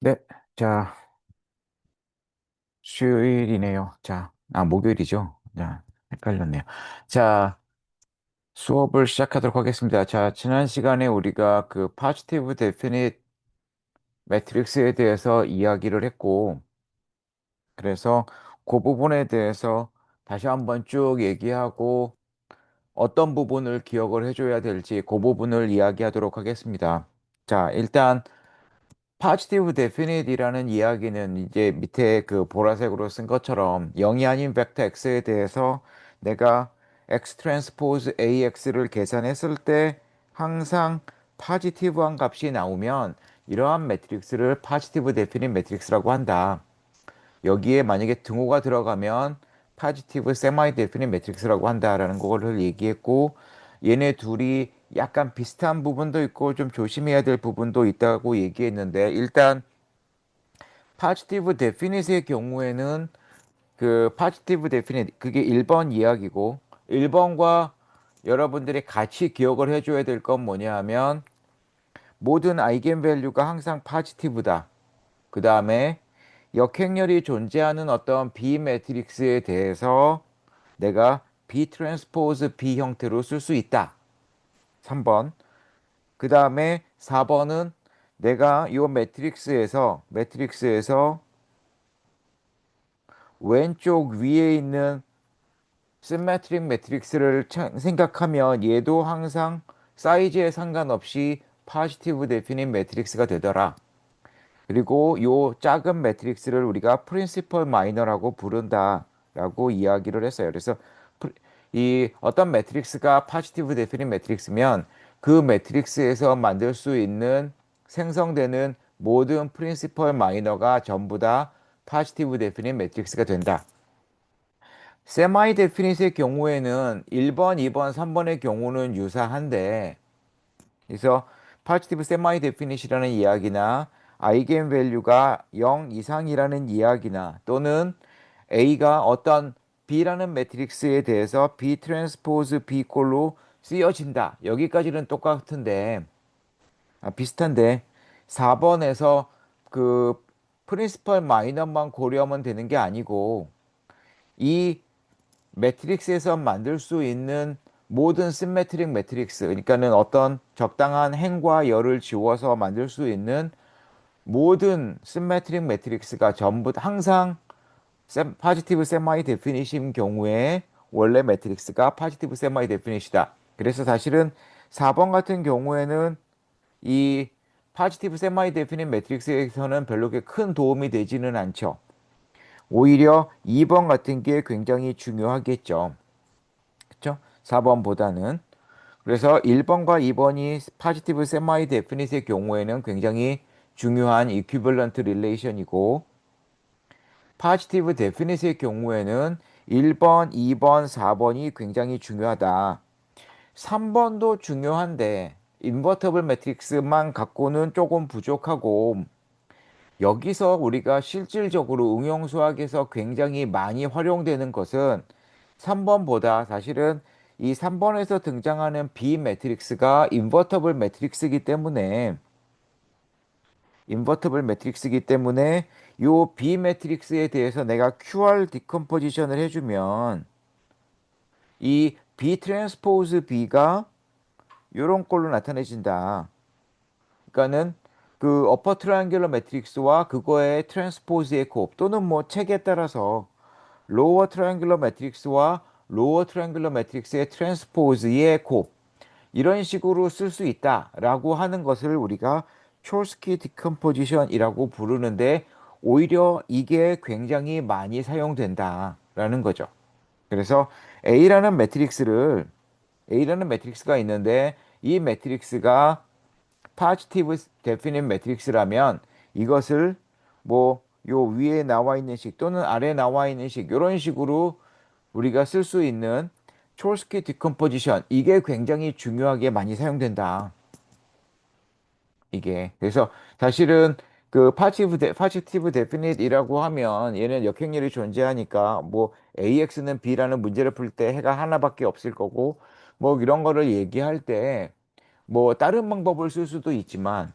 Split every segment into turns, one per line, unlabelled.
네, 자, 수요일이네요. 자, 목요일이죠. 자, 헷갈렸네요. 자, 수업을 시작하도록 하겠습니다. 자, 지난 시간에 우리가 그 포지티브 데피닛 매트릭스에 대해서 이야기를 했고, 그래서 그 부분에 대해서 다시 한번 쭉 얘기하고, 어떤 부분을 기억을 해줘야 될지 그 부분을 이야기하도록 하겠습니다. 자, 일단 포지티브 데피닛이라는 이야기는 이제 밑에 그 보라색으로 쓴 것처럼 0이 아닌 벡터 x에 대해서 내가 x 트랜스포즈 ax를 계산했을 때 항상 포지티브한 값이 나오면 이러한 매트릭스를 포지티브 데피닛 매트릭스라고 한다. 여기에 만약에 등호가 들어가면 포지티브 세마이 데피닛 매트릭스라고 한다라는 거를 얘기했고, 얘네 둘이 약간 비슷한 부분도 있고 좀 조심해야 될 부분도 있다고 얘기했는데, 일단 포지티브 데피닛의 경우에는 그 포지티브 데피닛 그게 1번 이야기고, 1번과 여러분들이 같이 기억을 해줘야 될 건 뭐냐 하면 모든 아이겐 밸류가 항상 포지티브다. 그 다음에 역행렬이 존재하는 어떤 B 매트릭스에 대해서 내가 B 트랜스포즈 B 형태로 쓸 수 있다. 3번. 그 다음에 4번은 내가 이 매트릭스에서 왼쪽 위에 있는 시메트릭 매트릭스를 생각하면 얘도 항상 사이즈에 상관없이 포지티브 데피닛 매트릭스가 되더라. 그리고 요 작은 매트릭스를 우리가 프린시펄 마이너라고 부른다라고 이야기를 했어요. 그래서 이 어떤 매트릭스가 포지티브 데피닛 매트릭스면 그 매트릭스에서 만들 수 있는 생성되는 모든 프린시펄 마이너가 전부 다 포지티브 데피닛 매트릭스가 된다. 세마이 데피닛의 경우에는 1번, 2번, 3번의 경우는 유사한데, 그래서 포지티브 세마이 데피닛이라는 이야기나 아이겐 밸류가 0 이상이라는 이야기나 또는 A가 어떤 B라는 매트릭스에 대해서 B 트랜스포즈 B 꼴로 쓰여진다. 여기까지는 똑같은데 비슷한데 4번에서 그 프린시펄 마이너만 고려하면 되는 게 아니고 이 매트릭스에서 만들 수 있는 모든 시메트릭 매트릭스, 그러니까는 어떤 적당한 행과 열을 지워서 만들 수 있는 모든 시메트릭 매트릭스가 전부 항상 포지티브 세마이 데피니시인 경우에 원래 매트릭스가 포지티브 세마이 데피니시다. 그래서 사실은 4번 같은 경우에는 이 포지티브 세마이 데피닛 매트릭스에서는 별로 그렇게 큰 도움이 되지는 않죠. 오히려 2번 같은 게 굉장히 중요하겠죠. 그렇죠? 4번보다는. 그래서 1번과 2번이 포지티브 세마이 데피닛의 경우에는 굉장히 중요한 이퀴벌런트 릴레이션이고 포지티브 데피닛의 경우에는 1번, 2번, 4번이 굉장히 중요하다. 3번도 중요한데 인버터블 매트릭스만 갖고는 조금 부족하고 여기서 우리가 실질적으로 응용 수학에서 굉장히 많이 활용되는 것은 3번보다 사실은 이 3번에서 등장하는 B 매트릭스가 인버터블 매트릭스이기 때문에 요 B 매트릭스에 대해서 내가 QR 디컴포지션을 해주면 이 B 트랜스포즈 B가 요런 꼴로 나타내진다. 그러니까는 그 어퍼 트라이앵귤러 매트릭스와 그거의 트랜스포즈의 곱 또는 뭐 책에 따라서 로어 트라이앵귤러 매트릭스와 로어 트라이앵귤러 매트릭스의 트랜스포즈의 곱 이런 식으로 쓸 수 있다라고 하는 것을 우리가 촐스키 디컴포지션이라고 부르는데 오히려 이게 굉장히 많이 사용된다라는 거죠. 그래서 A라는 매트릭스를 A라는 매트릭스가 있는데 이 매트릭스가 포지티브 데피닛 매트릭스라면 이것을 뭐 요 위에 나와 있는 식 또는 아래 나와 있는 식 이런 식으로 우리가 쓸 수 있는 촐스키 디컴포지션 이게 굉장히 중요하게 많이 사용된다. 이게 그래서 사실은 그 포지티브 데피닛이라고 하면 얘는 역행렬이 존재하니까 뭐 AX는 B라는 문제를 풀 때 해가 하나밖에 없을 거고 뭐 이런 거를 얘기할 때 뭐 다른 방법을 쓸 수도 있지만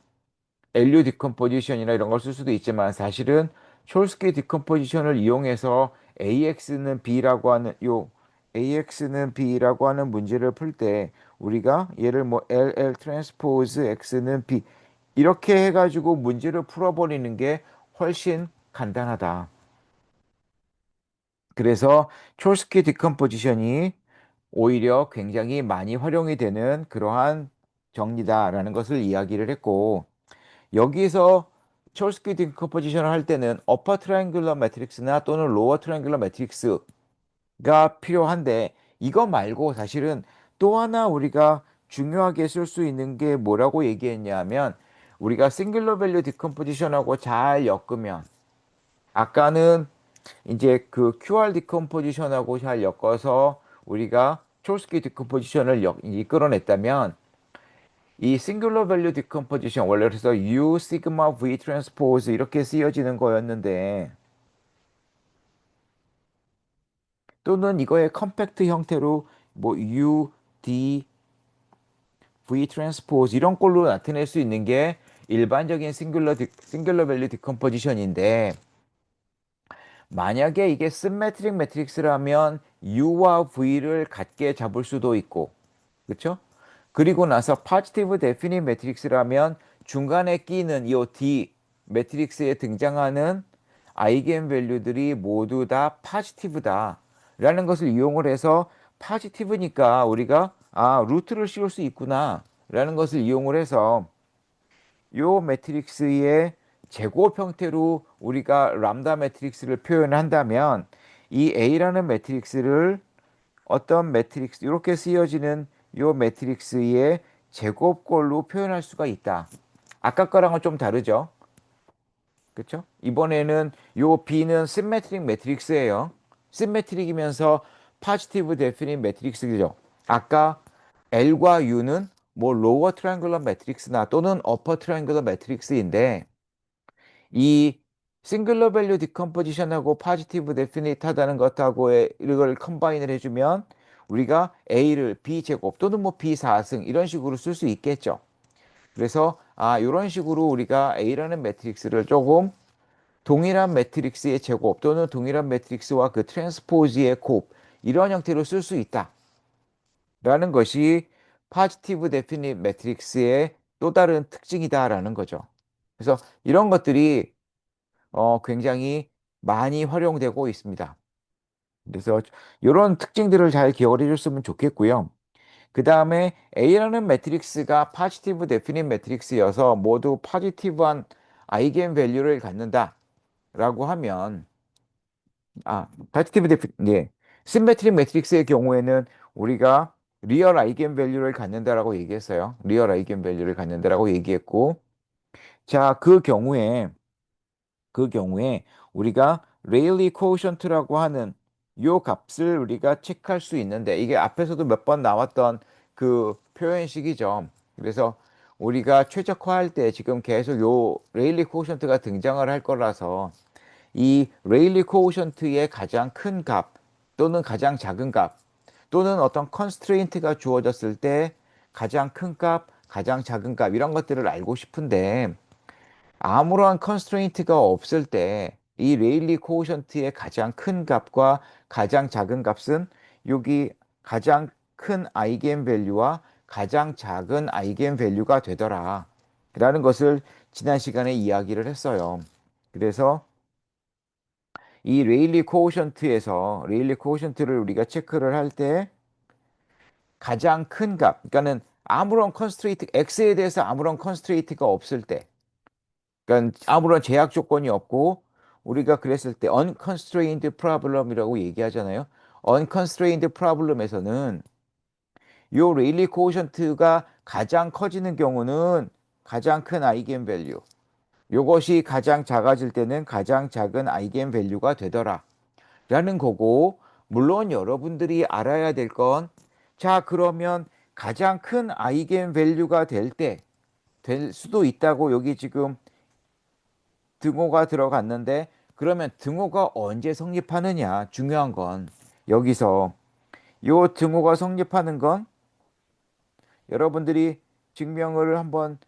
LU 디컴포지션이나 이런 걸 쓸 수도 있지만 사실은 촐스키 디컴포지션을 이용해서 AX는 B라고 하는 요 AX는 B라고 하는 문제를 풀 때 우리가 얘를 뭐 LL 트랜스포즈 X는 B 이렇게 해가지고 문제를 풀어버리는 게 훨씬 간단하다. 그래서 촐스키 디컴포지션이 오히려 굉장히 많이 활용이 되는 그러한 정리다라는 것을 이야기를 했고 여기서 촐스키 디컴포지션을 할 때는 어퍼 트라이앵귤러 매트릭스나 또는 로어 트라이앵귤러 매트릭스가 필요한데 이거 말고 사실은 또 하나 우리가 중요하게 쓸 수 있는 게 뭐라고 얘기했냐면 우리가 싱글러 밸류 디컴포지션하고 잘 엮으면 아까는 이제 그 QR 디컴포지션하고 잘 엮어서 우리가 촐스키 디컴포지션을 이끌어냈다면 이 싱글러 밸류 디컴포지션 원래 그래서 U 시그마 V 트랜스포즈 이렇게 쓰여지는 거였는데 또는 이거의 컴팩트 형태로 뭐 U D V 트랜스포즈 이런 걸로 나타낼 수 있는 게 일반적인 싱글러 밸류 디컴포지션인데 만약에 이게 시메트릭 매트릭스라면 U와 V를 같게 잡을 수도 있고 그렇죠? 그리고 나서 포지티브 데피닛 매트릭스라면 중간에 끼는 이 D 매트릭스에 등장하는 아이겐 밸류들이 모두 다 포지티브다 라는 것을 이용을 해서 포지티브니까 우리가 루트를 씌울 수 있구나 라는 것을 이용을 해서 요 매트릭스의 제곱 형태로 우리가 람다 매트릭스를 표현한다면 이 A라는 매트릭스를 어떤 매트릭스 이렇게 쓰여지는 요 매트릭스의 제곱꼴로 표현할 수가 있다. 아까 거랑은 좀 다르죠. 그렇죠? 이번에는 요 B는 시메트릭 매트릭스예요. 시메트릭이면서 포지티브 데피닛 매트릭스죠. 아까 L과 U는 뭐 로어 트라이앵글러 매트릭스나 또는 어퍼 트라이앵글러 매트릭스인데 이 싱글러 밸류 디컴포지션하고 포지티브 데피니트하다는 것하고의 이걸 컴바인을 해주면 우리가 A를 B제곱 또는 뭐 B4승 이런 식으로 쓸 수 있겠죠. 그래서 이런 식으로 우리가 A라는 매트릭스를 조금 동일한 매트릭스의 제곱 또는 동일한 매트릭스와 그 트랜스포즈의 곱 이런 형태로 쓸 수 있다라는 것이 포지티브 데피닛 매트릭스의 또 다른 특징이다라는 거죠. 그래서 이런 것들이 굉장히 많이 활용되고 있습니다. 그래서 이런 특징들을 잘 기억을 해줬으면 좋겠고요. 그 다음에 A라는 매트릭스가 포지티브 데피닛 매트릭스여서 모두 포지티브한 아이겐 밸류를 갖는다라고 하면 포지티브 예. 시메트릭 매트릭스의 경우에는 우리가 리얼 아이겐 밸류를 갖는다라고 얘기했어요. 리얼 아이겐 밸류를 갖는다라고 얘기했고 자, 그 경우에 우리가 레일리 코오션트라고 하는 요 값을 우리가 체크할 수 있는데 이게 앞에서도 몇 번 나왔던 그 표현식이죠. 그래서 우리가 최적화할 때 지금 계속 요 레일리 코오션트가 등장을 할 거라서 이 레일리 코오션트의 가장 큰 값 또는 가장 작은 값 또는 어떤 컨스트레인트가 주어졌을 때 가장 큰 값, 가장 작은 값 이런 것들을 알고 싶은데 아무런 컨스트레인트가 없을 때 이 레일리 코오션트의 가장 큰 값과 가장 작은 값은 여기 가장 큰 아이겐 밸류와 가장 작은 아이겐 밸류가 되더라 라는 것을 지난 시간에 이야기를 했어요. 그래서 이 레일리 코오션트를 우리가 체크를 할 때 가장 큰 값, 그러니까는 아무런 컨스트레인트, X에 대해서 아무런 컨스트레인트가 없을 때 그러니까 아무런 제약 조건이 없고 우리가 그랬을 때 unconstrained problem이라고 얘기하잖아요. unconstrained problem에서는 요 레일리 코오션트가 가장 커지는 경우는 가장 큰 아이겐 밸류. 요것이 가장 작아질 때는 가장 작은 아이겐 밸류가 되더라. 라는 거고 물론 여러분들이 알아야 될 건 자, 그러면 가장 큰 아이겐 밸류가 될 수도 있다고 여기 지금 등호가 들어갔는데 그러면 등호가 언제 성립하느냐 중요한 건 여기서 요 등호가 성립하는 건 여러분들이 증명을 한번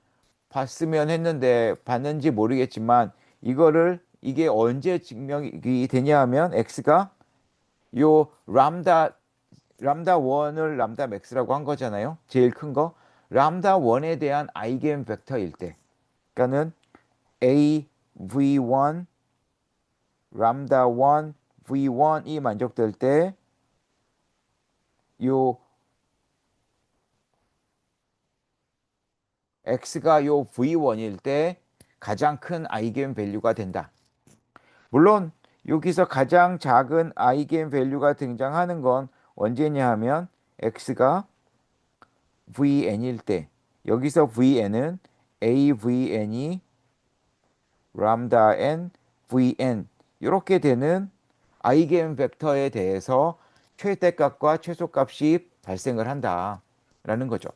봤으면 했는데 봤는지 모르겠지만 이게 언제 증명이 되냐 하면 x가 요 람다 1을 람다 맥스라고 한 거잖아요. 제일 큰 거. 람다 1에 대한 아이겐 벡터일 때. 그러니까는 a v1 람다 1 v1이 만족될 때 요 x가 요 v1일 때 가장 큰 아이겐 밸류가 된다. 물론 여기서 가장 작은 아이겐 밸류가 등장하는 건 언제냐 하면 x가 vn일 때 여기서 vn은 avn이 람다 n vn 이렇게 되는 아이겐 벡터에 대해서 최대값과 최소값이 발생을 한다라는 거죠.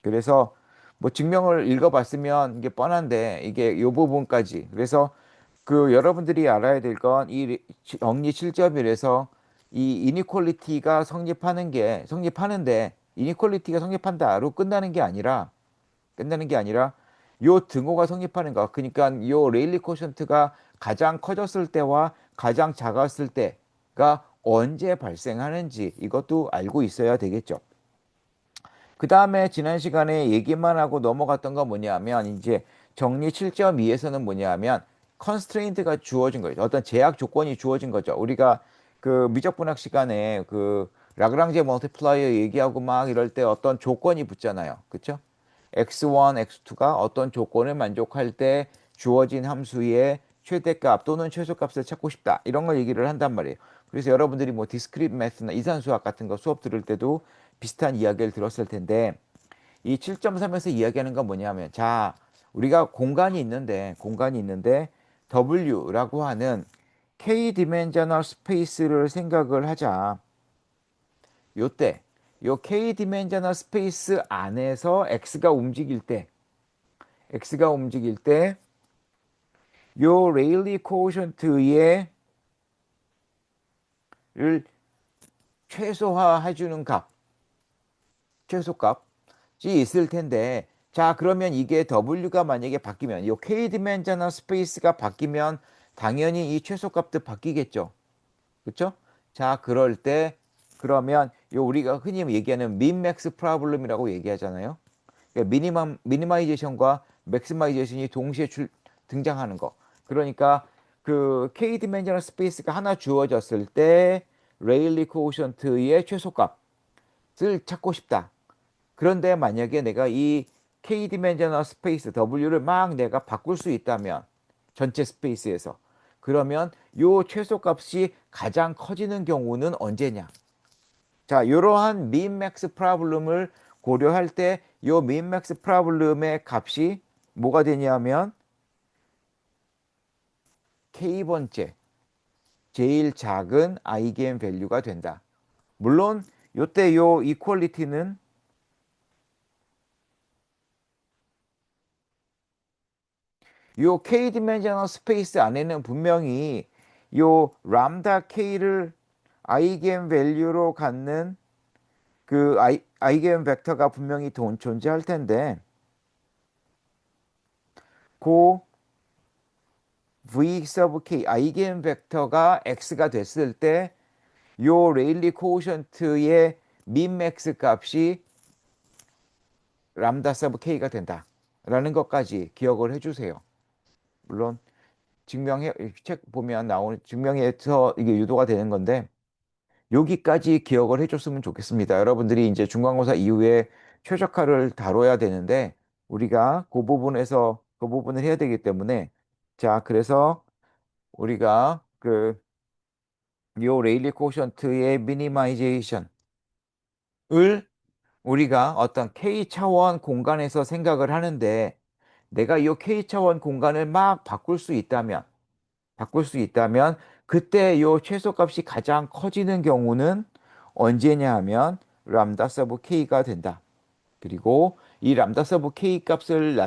그래서 뭐 증명을 읽어봤으면 이게 뻔한데 이게 요 부분까지 그래서 그 여러분들이 알아야 될 건 이 정리 7.1에서 이 이니퀄리티가 성립하는데 이니퀄리티가 성립한다로 끝나는 게 아니라 요 등호가 성립하는 거. 그러니까 요 레일리 코션트가 가장 커졌을 때와 가장 작았을 때가 언제 발생하는지 이것도 알고 있어야 되겠죠. 그 다음에 지난 시간에 얘기만 하고 넘어갔던 건 뭐냐면 이제 정리 7.2에서는 뭐냐면 컨스트레인트가 주어진 거죠. 어떤 제약 조건이 주어진 거죠. 우리가 그 미적분학 시간에 그 라그랑제 멀티플라이어 얘기하고 막 이럴 때 어떤 조건이 붙잖아요. 그쵸? x1, x2가 어떤 조건을 만족할 때 주어진 함수의 최대값 또는 최소값을 찾고 싶다. 이런 걸 얘기를 한단 말이에요. 그래서 여러분들이 뭐 디스크릿 매스나 이산수학 같은 거 수업 들을 때도 비슷한 이야기를 들었을 텐데 이 7.3에서 이야기하는 건 뭐냐면 자, 우리가 공간이 있는데 W라고 하는 K 디멘저널 스페이스를 생각을 하자. 요때 요 K 디멘저널 스페이스 안에서 X가 움직일 때 요 레일리 코오션트의 를 최소화해 주는 최소값이 있을 텐데 자, 그러면 이게 W가 만약에 바뀌면 요 K 디멘저널 스페이스가 바뀌면 당연히 이 최소값도 바뀌겠죠. 그렇죠? 자, 그럴 때 그러면 요 우리가 흔히 얘기하는 민맥스 프로블럼이라고 얘기하잖아요. 그러니까 미니마이제이션과 맥시마이제이션이 동시에 등장하는 거. 그러니까 그 K 디멘저널 스페이스가 하나 주어졌을 때 레일리 코오션트의 최소값을 찾고 싶다. 그런데 만약에 내가 이 K 디멘저널 스페이스 W를 막 내가 바꿀 수 있다면 전체 스페이스에서 그러면 요 최소값이 가장 커지는 경우는 언제냐? 자, 이러한 민맥스 프로블럼을 고려할 때 요 민맥스 프로블럼의 값이 뭐가 되냐면 K번째 제일 작은 아이겐 밸류가 된다. 물론 요때 요 이퀄리티는 요 K 디멘저널 스페이스 안에는 분명히 요 람다 K를 아이겐 밸류로 갖는 그 아이겐 벡터가 분명히 존재할 텐데 그 V 서브 K 아이겐 벡터가 X가 됐을 때 요 레일리 코오션트의 민맥스 값이 람다 서브 K가 된다. 라는 것까지 기억을 해주세요. 물론 책 보면 나오는 증명에서 이게 유도가 되는 건데 여기까지 기억을 해줬으면 좋겠습니다. 여러분들이 이제 중간고사 이후에 최적화를 다뤄야 되는데 우리가 그 부분을 해야 되기 때문에 자, 그래서 우리가 요 레일리 코션트의 미니마이제이션을 우리가 어떤 K 차원 공간에서 생각을 하는데 내가 이 K 차원 공간을 막 바꿀 수 있다면 그때 요 최소값이 가장 커지는 경우는 언제냐 하면 람다 서브 K가 된다. 그리고 이 람다 서브 K 값을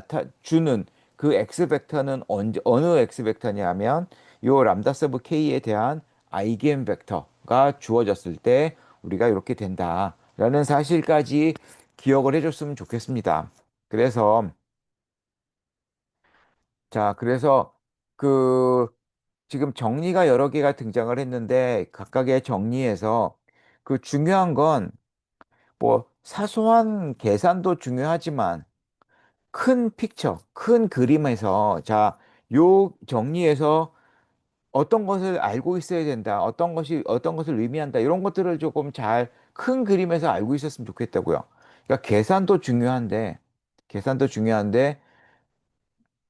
주는 그 X 벡터는 어느 X 벡터냐 하면 요 람다 서브 K에 대한 아이겐 벡터가 주어졌을 때 우리가 이렇게 된다라는 사실까지 기억을 해줬으면 좋겠습니다. 그래서, 그래서 그 지금 정리가 여러 개가 등장을 했는데 각각의 정리에서 그 중요한 건 뭐 사소한 계산도 중요하지만 큰 픽처, 큰 그림에서 요 정리에서 어떤 것을 알고 있어야 된다. 어떤 것을 의미한다. 이런 것들을 조금 잘 큰 그림에서 알고 있었으면 좋겠다고요. 그러니까 계산도 중요한데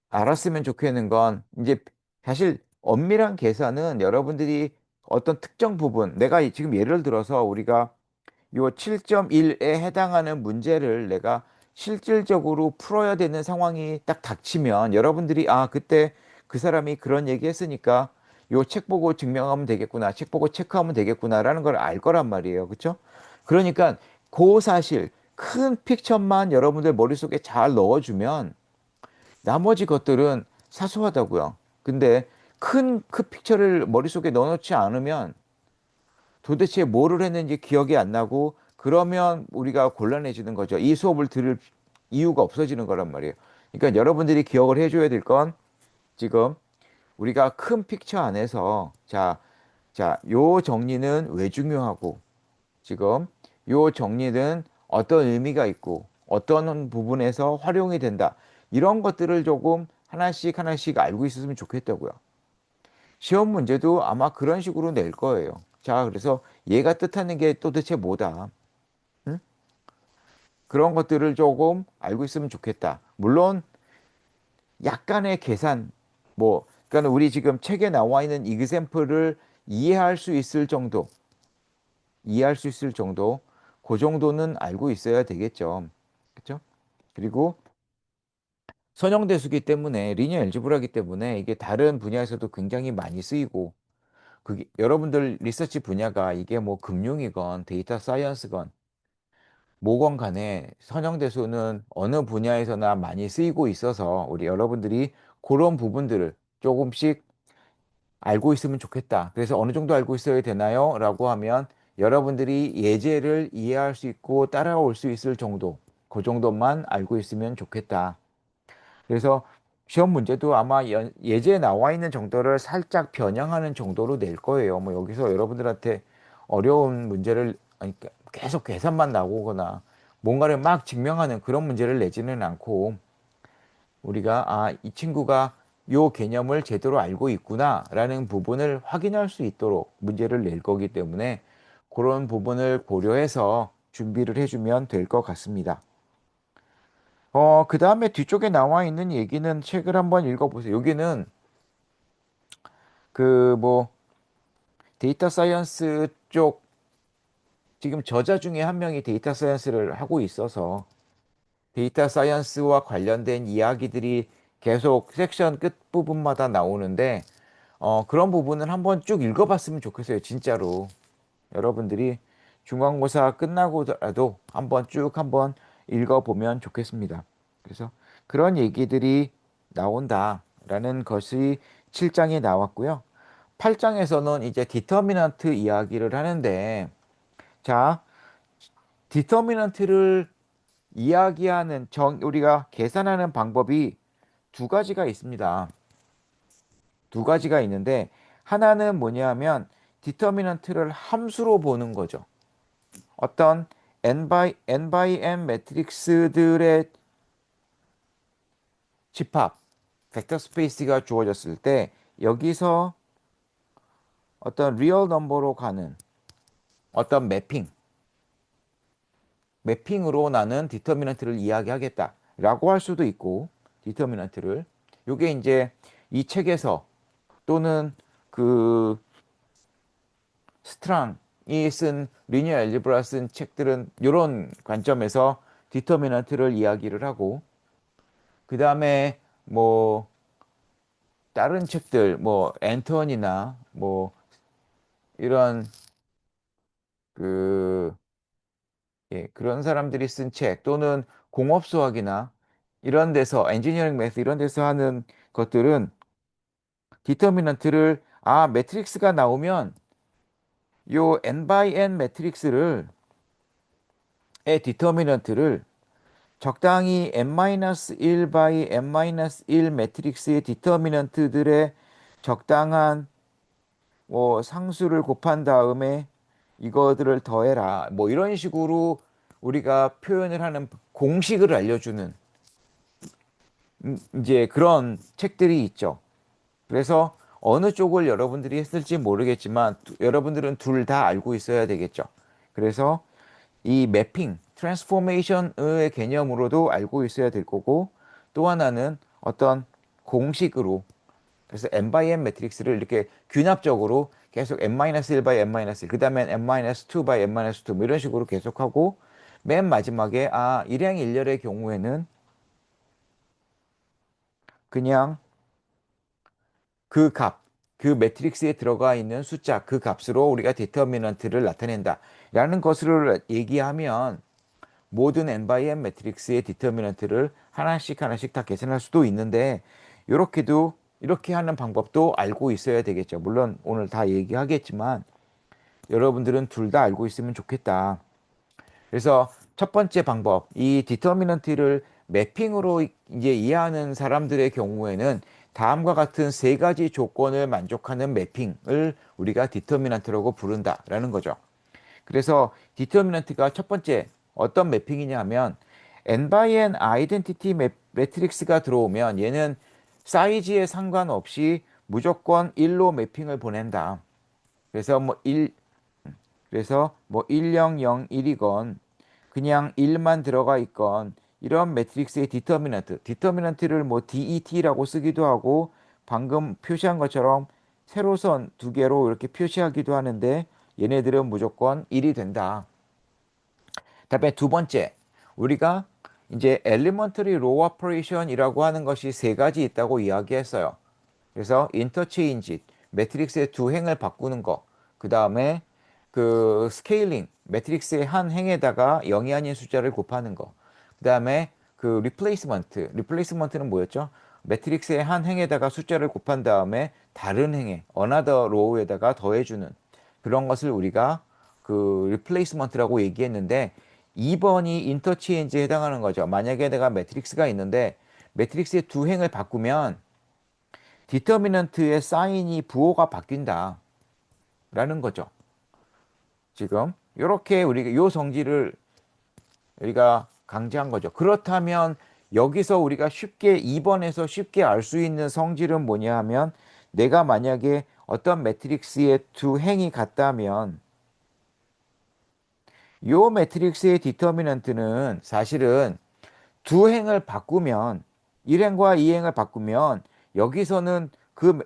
알았으면 좋겠는 건 이제 사실 엄밀한 계산은 여러분들이 어떤 특정 부분, 내가 지금 예를 들어서 우리가 요 7.1에 해당하는 문제를 내가 실질적으로 풀어야 되는 상황이 딱 닥치면 여러분들이 아, 그때 그 사람이 그런 얘기 했으니까 요 책 보고 증명하면 되겠구나. 책 보고 체크하면 되겠구나라는 걸 알 거란 말이에요. 그렇죠? 그러니까 그 사실 큰 픽처만 여러분들 머릿속에 잘 넣어주면 나머지 것들은 사소하다고요. 근데 큰 픽처를 머릿속에 넣어놓지 않으면 도대체 뭐를 했는지 기억이 안 나고 그러면 우리가 곤란해지는 거죠. 이 수업을 들을 이유가 없어지는 거란 말이에요. 그러니까 여러분들이 기억을 해줘야 될 건 지금 우리가 큰 픽처 안에서 요 정리는 왜 중요하고 지금 요 정리는 어떤 의미가 있고 어떤 부분에서 활용이 된다. 이런 것들을 조금 하나씩 하나씩 알고 있었으면 좋겠다고요. 시험 문제도 아마 그런 식으로 낼 거예요. 그래서 얘가 뜻하는 게 도대체 뭐다. 응? 그런 것들을 조금 알고 있으면 좋겠다. 물론 약간의 계산, 그러니까 우리 지금 책에 나와 있는 이그샘플을 이해할 수 있을 정도, 이해할 수 있을 정도, 그 정도는 알고 있어야 되겠죠. 그렇죠? 그리고 선형대수기 때문에 리니어 엘지브라기 때문에 이게 다른 분야에서도 굉장히 많이 쓰이고 그게 여러분들 리서치 분야가 이게 뭐 금융이건 데이터 사이언스건 뭐건 간에 선형대수는 어느 분야에서나 많이 쓰이고 있어서 우리 여러분들이 그런 부분들을 조금씩 알고 있으면 좋겠다. 그래서 어느 정도 알고 있어야 되나요? 라고 하면 여러분들이 예제를 이해할 수 있고 따라올 수 있을 정도, 그 정도만 알고 있으면 좋겠다. 그래서 시험 문제도 아마 예제에 나와 있는 정도를 살짝 변형하는 정도로 낼 거예요. 뭐 여기서 여러분들한테 어려운 문제를 아니, 계속 계산만 나오거나 뭔가를 막 증명하는 그런 문제를 내지는 않고 우리가 이 친구가 요 개념을 제대로 알고 있구나라는 부분을 확인할 수 있도록 문제를 낼 거기 때문에 그런 부분을 고려해서 준비를 해주면 될 것 같습니다. 그 다음에 뒤쪽에 나와 있는 얘기는 책을 한번 읽어보세요. 여기는 그 뭐 데이터 사이언스 쪽 지금 저자 중에 한 명이 데이터 사이언스를 하고 있어서 데이터 사이언스와 관련된 이야기들이 계속 섹션 끝부분마다 나오는데 그런 부분은 한번 쭉 읽어봤으면 좋겠어요. 진짜로. 여러분들이 중간고사 끝나고라도 한번 읽어보면 좋겠습니다. 그래서 그런 얘기들이 나온다라는 것이 7장에 나왔고요. 8장에서는 이제 디터미넌트 이야기를 하는데 자, 디터미넌트를 이야기하는 우리가 계산하는 방법이 두 가지가 있습니다. 두 가지가 있는데 하나는 뭐냐면 디터미넌트를 함수로 보는 거죠. 어떤 n by n 매트릭스들의 집합, 벡터 스페이스가 주어졌을 때 여기서 어떤 리얼 넘버로 가는 어떤 매핑으로 나는 디터미넌트를 이야기하겠다라고 할 수도 있고 디터미넌트를 요게 이제 이 책에서 또는 그 스트랑이 쓴 리니어 엘지브라 쓴 책들은 이런 관점에서 디터미넌트를 이야기를 하고 그 다음에 뭐 다른 책들 뭐 앤턴이나 뭐 이런 그 그런 사람들이 쓴 책 또는 공업 수학이나 이런 데서 엔지니어링 매스 이런 데서 하는 것들은 디터미넌트를 매트릭스가 나오면 요 n by n 매트릭스를 디터미넌트를 적당히 n-1 by n-1 매트릭스의 디터미넌트들의 적당한 뭐 상수를 곱한 다음에 이거들을 더해라. 뭐 이런 식으로 우리가 표현을 하는 공식을 알려주는 이제 그런 책들이 있죠. 그래서 어느 쪽을 여러분들이 했을지 모르겠지만 여러분들은 둘 다 알고 있어야 되겠죠. 그래서 이 매핑, 트랜스포메이션의 개념으로도 알고 있어야 될 거고 또 하나는 어떤 공식으로 그래서 n by n 매트릭스를 이렇게 균합적으로 계속 n-1 by n-1 그 다음에 n-2 by n-2 뭐 이런 식으로 계속하고 맨 마지막에 일행 일렬의 경우에는 그냥 그 값, 그 매트릭스에 들어가 있는 숫자, 그 값으로 우리가 디터미넌트를 나타낸다. 라는 것을 얘기하면 모든 n by n 매트릭스의 디터미넌트를 하나씩 하나씩 다 계산할 수도 있는데, 이렇게 하는 방법도 알고 있어야 되겠죠. 물론 오늘 다 얘기하겠지만, 여러분들은 둘 다 알고 있으면 좋겠다. 그래서 첫 번째 방법, 이 디터미넌트를 매핑으로 이제 이해하는 사람들의 경우에는 다음과 같은 세 가지 조건을 만족하는 매핑을 우리가 디터미넌트라고 부른다라는 거죠. 그래서 디터미넌트가 첫 번째 어떤 매핑이냐 하면 n by n 아이덴티티 매트릭스가 들어오면 얘는 사이즈에 상관없이 무조건 1로 매핑을 보낸다. 그래서 뭐 1, 그래서 뭐 1001이건 그냥 1만 들어가 있건 이런 매트릭스의 디터미넌트를 뭐 DET라고 쓰기도 하고 방금 표시한 것처럼 세로선 두 개로 이렇게 표시하기도 하는데 얘네들은 무조건 1이 된다. 다음에 두 번째, 우리가 이제 elementary row operation이라고 하는 것이 세 가지 있다고 이야기했어요. 그래서 인터체인지, 매트릭스의 두 행을 바꾸는 거. 그 다음에 그 스케일링, 매트릭스의 한 행에다가 0이 아닌 숫자를 곱하는 거. 그 다음에 그 리플레이스먼트는 뭐였죠? 매트릭스의 한 행에다가 숫자를 곱한 다음에 다른 행에, another row에다가 더해주는 그런 것을 우리가 그 리플레이스먼트라고 얘기했는데 2번이 인터체인지에 해당하는 거죠. 만약에 내가 매트릭스가 있는데 매트릭스의 두 행을 바꾸면 디터미넌트의 사인이 부호가 바뀐다 라는 거죠. 지금 이렇게 우리가 요 성질을 우리가 강제한 거죠. 그렇다면 여기서 우리가 쉽게 2번에서 쉽게 알 수 있는 성질은 뭐냐 하면 내가 만약에 어떤 매트릭스의 두 행이 같다면 요 매트릭스의 디터미넌트는 사실은 두 행을 바꾸면 1행과 2행을 바꾸면 여기서는 그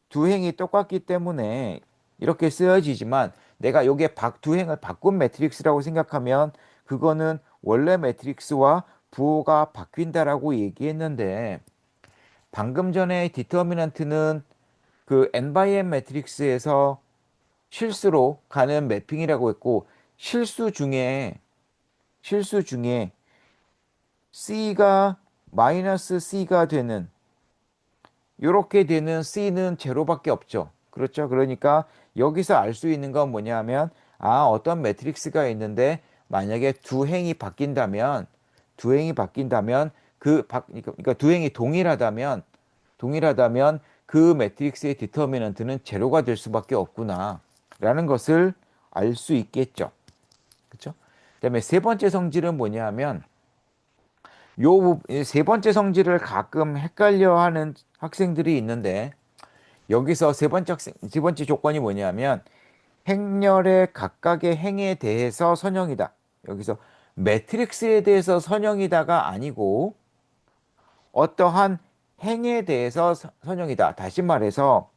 두 행이 똑같기 때문에 이렇게 쓰여지지만 내가 요게 두 행을 바꾼 매트릭스라고 생각하면 그거는 원래 매트릭스와 부호가 바뀐다라고 얘기했는데 방금 전에 디터미넌트는 그 n by n 매트릭스에서 실수로 가는 매핑이라고 했고 실수 중에 C가 마이너스 C가 되는 이렇게 되는 C는 제로밖에 없죠. 그렇죠. 그러니까 여기서 알 수 있는 건 뭐냐 하면 어떤 매트릭스가 있는데 만약에 두 행이 바뀐다면 그러니까 두 행이 동일하다면 그 매트릭스의 디터미넌트는 제로가 될 수밖에 없구나라는 것을 알 수 있겠죠. 그렇죠? 그다음에 세 번째 성질은 뭐냐 하면 요 세 번째 성질을 가끔 헷갈려 하는 학생들이 있는데 여기서 세 번째 조건이 뭐냐면 행렬의 각각의 행에 대해서 선형이다. 여기서 매트릭스에 대해서 선형이다가 아니고 어떠한 행에 대해서 선형이다. 다시 말해서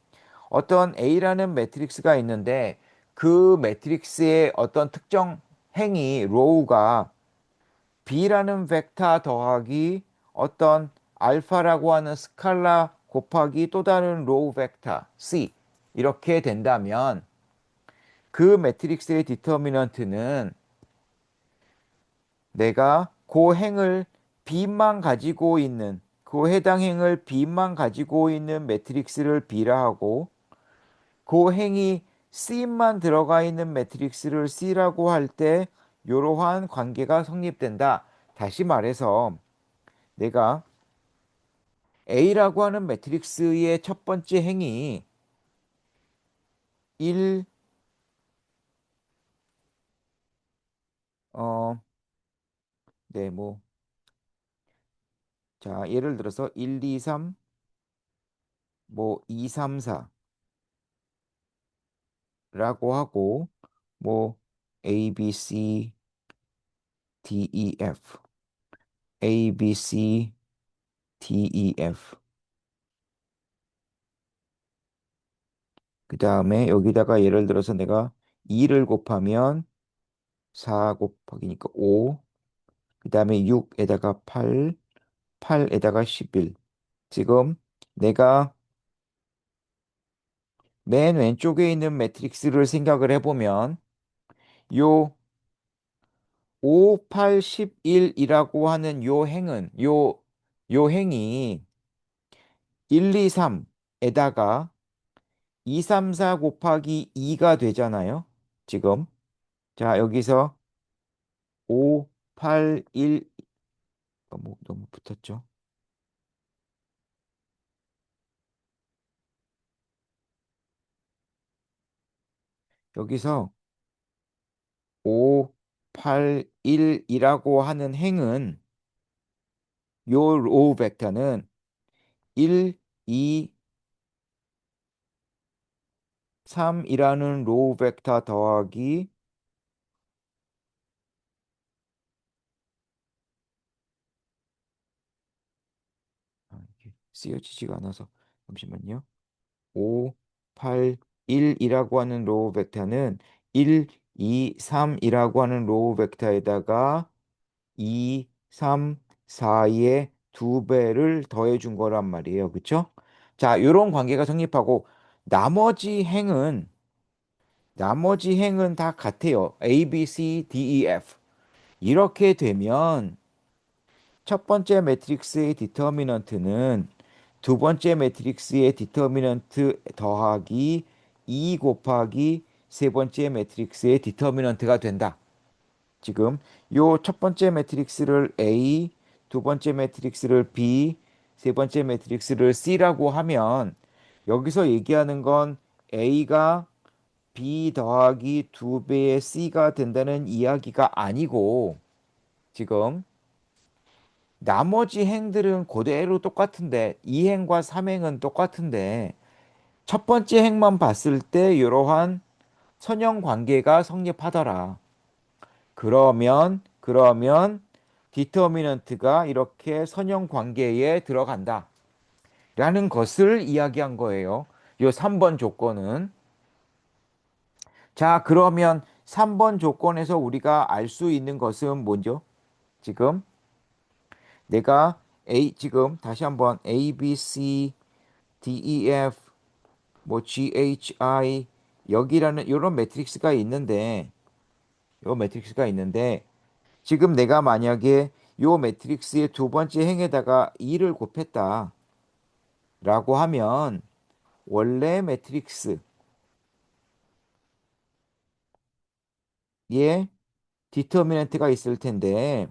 어떤 A라는 매트릭스가 있는데 그 매트릭스의 어떤 특정 행이 로우가 B라는 벡터 더하기 어떤 알파라고 하는 스칼라 곱하기 또 다른 로우 벡터 C 이렇게 된다면 그 매트릭스의 디터미넌트는 내가 그 행을 B만 가지고 있는 그 해당 행을 B만 가지고 있는 매트릭스를 B라 하고 그 행이 C만 들어가 있는 매트릭스를 C라고 할 때 이러한 관계가 성립된다. 다시 말해서 내가 A라고 하는 매트릭스의 첫 번째 행이 1, 어, 네, 뭐, 자, 예를 들어서 1, 2, 3, 뭐, 2, 3, 4라고 하고, 뭐, A, B, C, D, E, F, A, B, C, D, E, F. 그 다음에 여기다가 예를 들어서 내가 2를 곱하면 4 곱하기니까 5, 그 다음에 6에다가 8, 8에다가 11. 지금 내가 맨 왼쪽에 있는 매트릭스를 생각을 해보면 요 5, 8, 11이라고 하는 요 행이 1, 2, 3에다가 2, 3, 4 곱하기 2가 되잖아요. 지금. 자, 여기서 5, 8, 1, 너무 붙었죠. 여기서 5, 8, 1이라고 하는 행은 요 로우 벡터는 1, 2, 3이라는 로우 벡터 더하기 이게 쓰여지지가 않아서 잠시만요. 5, 8, 1이라고 하는 로우 벡터는 1, 2, 3이라고 하는 로우 벡터에다가 2, 3, 4의 두 배를 더해 준 거란 말이에요. 그쵸? 자, 이런 관계가 성립하고 나머지 행은 다 같아요. A, B, C, D, E, F. 이렇게 되면 첫 번째 매트릭스의 디터미넌트는 두 번째 매트릭스의 디터미넌트 더하기 2 곱하기 세 번째 매트릭스의 디터미넌트가 된다. 지금 요 첫 번째 매트릭스를 A, 두 번째 매트릭스를 B, 세 번째 매트릭스를 C라고 하면 여기서 얘기하는 건 A가 B 더하기 두 배의 C가 된다는 이야기가 아니고 지금 나머지 행들은 그대로 똑같은데 2행과 3행은 똑같은데 첫 번째 행만 봤을 때 이러한 선형 관계가 성립하더라. 그러면 디터미넌트가 이렇게 선형 관계에 들어간다. 라는 것을 이야기한 거예요. 요 3번 조건은. 자, 그러면 3번 조건에서 우리가 알 수 있는 것은 뭐죠? 지금 내가 지금 다시 한번 A, B, C, D, E, F, 뭐 G, H, I 여기라는 이런 매트릭스가 있는데 지금 내가 만약에 요 매트릭스의 두 번째 행에다가 2를 곱했다라고 하면 원래 매트릭스의 디터미넌트가 있을 텐데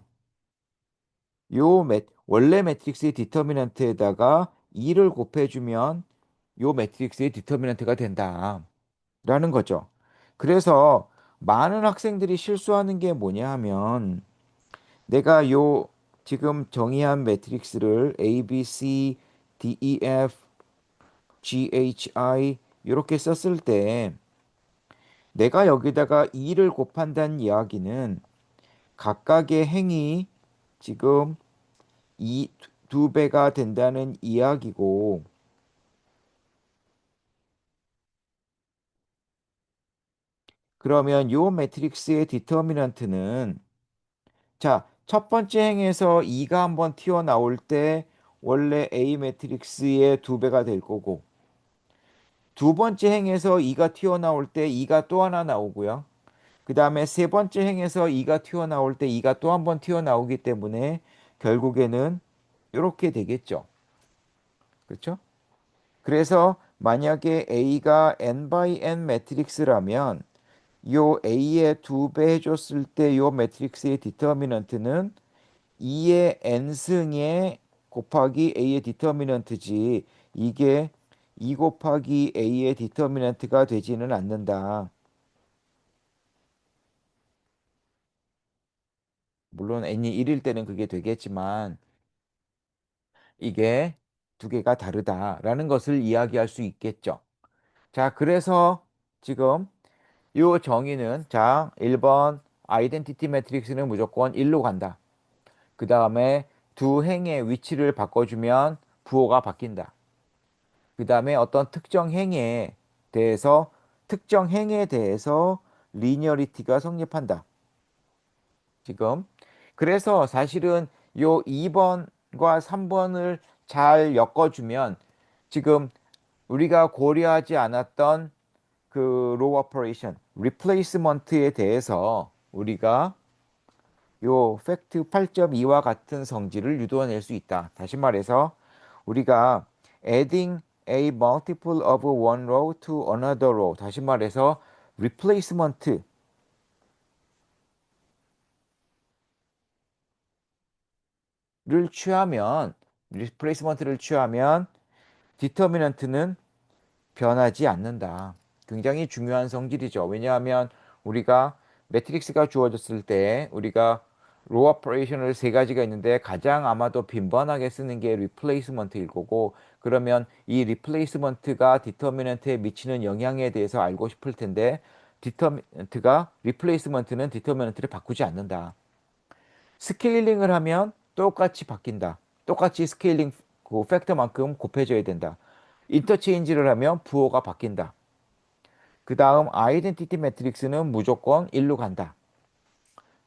원래 매트릭스의 디터미넌트에다가 2를 곱해주면 요 매트릭스의 디터미넌트가 된다. 라는 거죠. 그래서 많은 학생들이 실수하는 게 뭐냐 하면 내가 요 지금 정의한 매트릭스를 A, B, C, D, E, F, G, H, I 이렇게 썼을 때 내가 여기다가 2를 곱한다는 이야기는 각각의 행이 지금 두 배가 된다는 이야기고 그러면 요 매트릭스의 디터미넌트는 자, 첫 번째 행에서 2가 한번 튀어나올 때 원래 A 매트릭스의 두 배가 될 거고 두 번째 행에서 2가 튀어나올 때 2가 또 하나 나오고요. 그 다음에 세 번째 행에서 2가 튀어나올 때 2가 또 한 번 튀어나오기 때문에 결국에는 이렇게 되겠죠. 그렇죠? 그래서 만약에 A가 n by n 매트릭스라면 요 A의 2배 해줬을 때 요 매트릭스의 디터미넌트는 2의 n승의 곱하기 A의 디터미넌트지 이게 2 곱하기 A의 디터미넌트가 되지는 않는다. 물론 n이 1일 때는 그게 되겠지만 이게 두 개가 다르다라는 것을 이야기할 수 있겠죠. 자, 그래서 지금 요 정의는 자, 1번 아이덴티티 매트릭스는 무조건 1로 간다. 그 다음에 두 행의 위치를 바꿔주면 부호가 바뀐다. 그 다음에 어떤 특정 행에 대해서 리니어리티가 성립한다. 지금 그래서 사실은 요 2번과 3번을 잘 엮어주면 지금 우리가 고려하지 않았던 그 로우 오퍼레이션, 리플레이스먼트에 대해서 우리가 요 팩트 8.2와 같은 성질을 유도해낼 수 있다. 다시 말해서 우리가 adding a multiple of one row to another row. 다시 말해서 replacement를 취하면 replacement를 취하면 디터미넌트는 변하지 않는다. 굉장히 중요한 성질이죠. 왜냐하면 우리가 매트릭스가 주어졌을 때 우리가 로 오퍼레이션을 세 가지가 있는데 가장 아마도 빈번하게 쓰는 게 리플레이스먼트일 거고 그러면 이 리플레이스먼트가 디터미넌트에 미치는 영향에 대해서 알고 싶을 텐데 리플레이스먼트는 디터미넌트를 바꾸지 않는다. 스케일링을 하면 똑같이 바뀐다. 똑같이 스케일링 그 팩터만큼 곱해져야 된다. 인터체인지를 하면 부호가 바뀐다. 그 다음 아이덴티티 매트릭스는 무조건 1로 간다.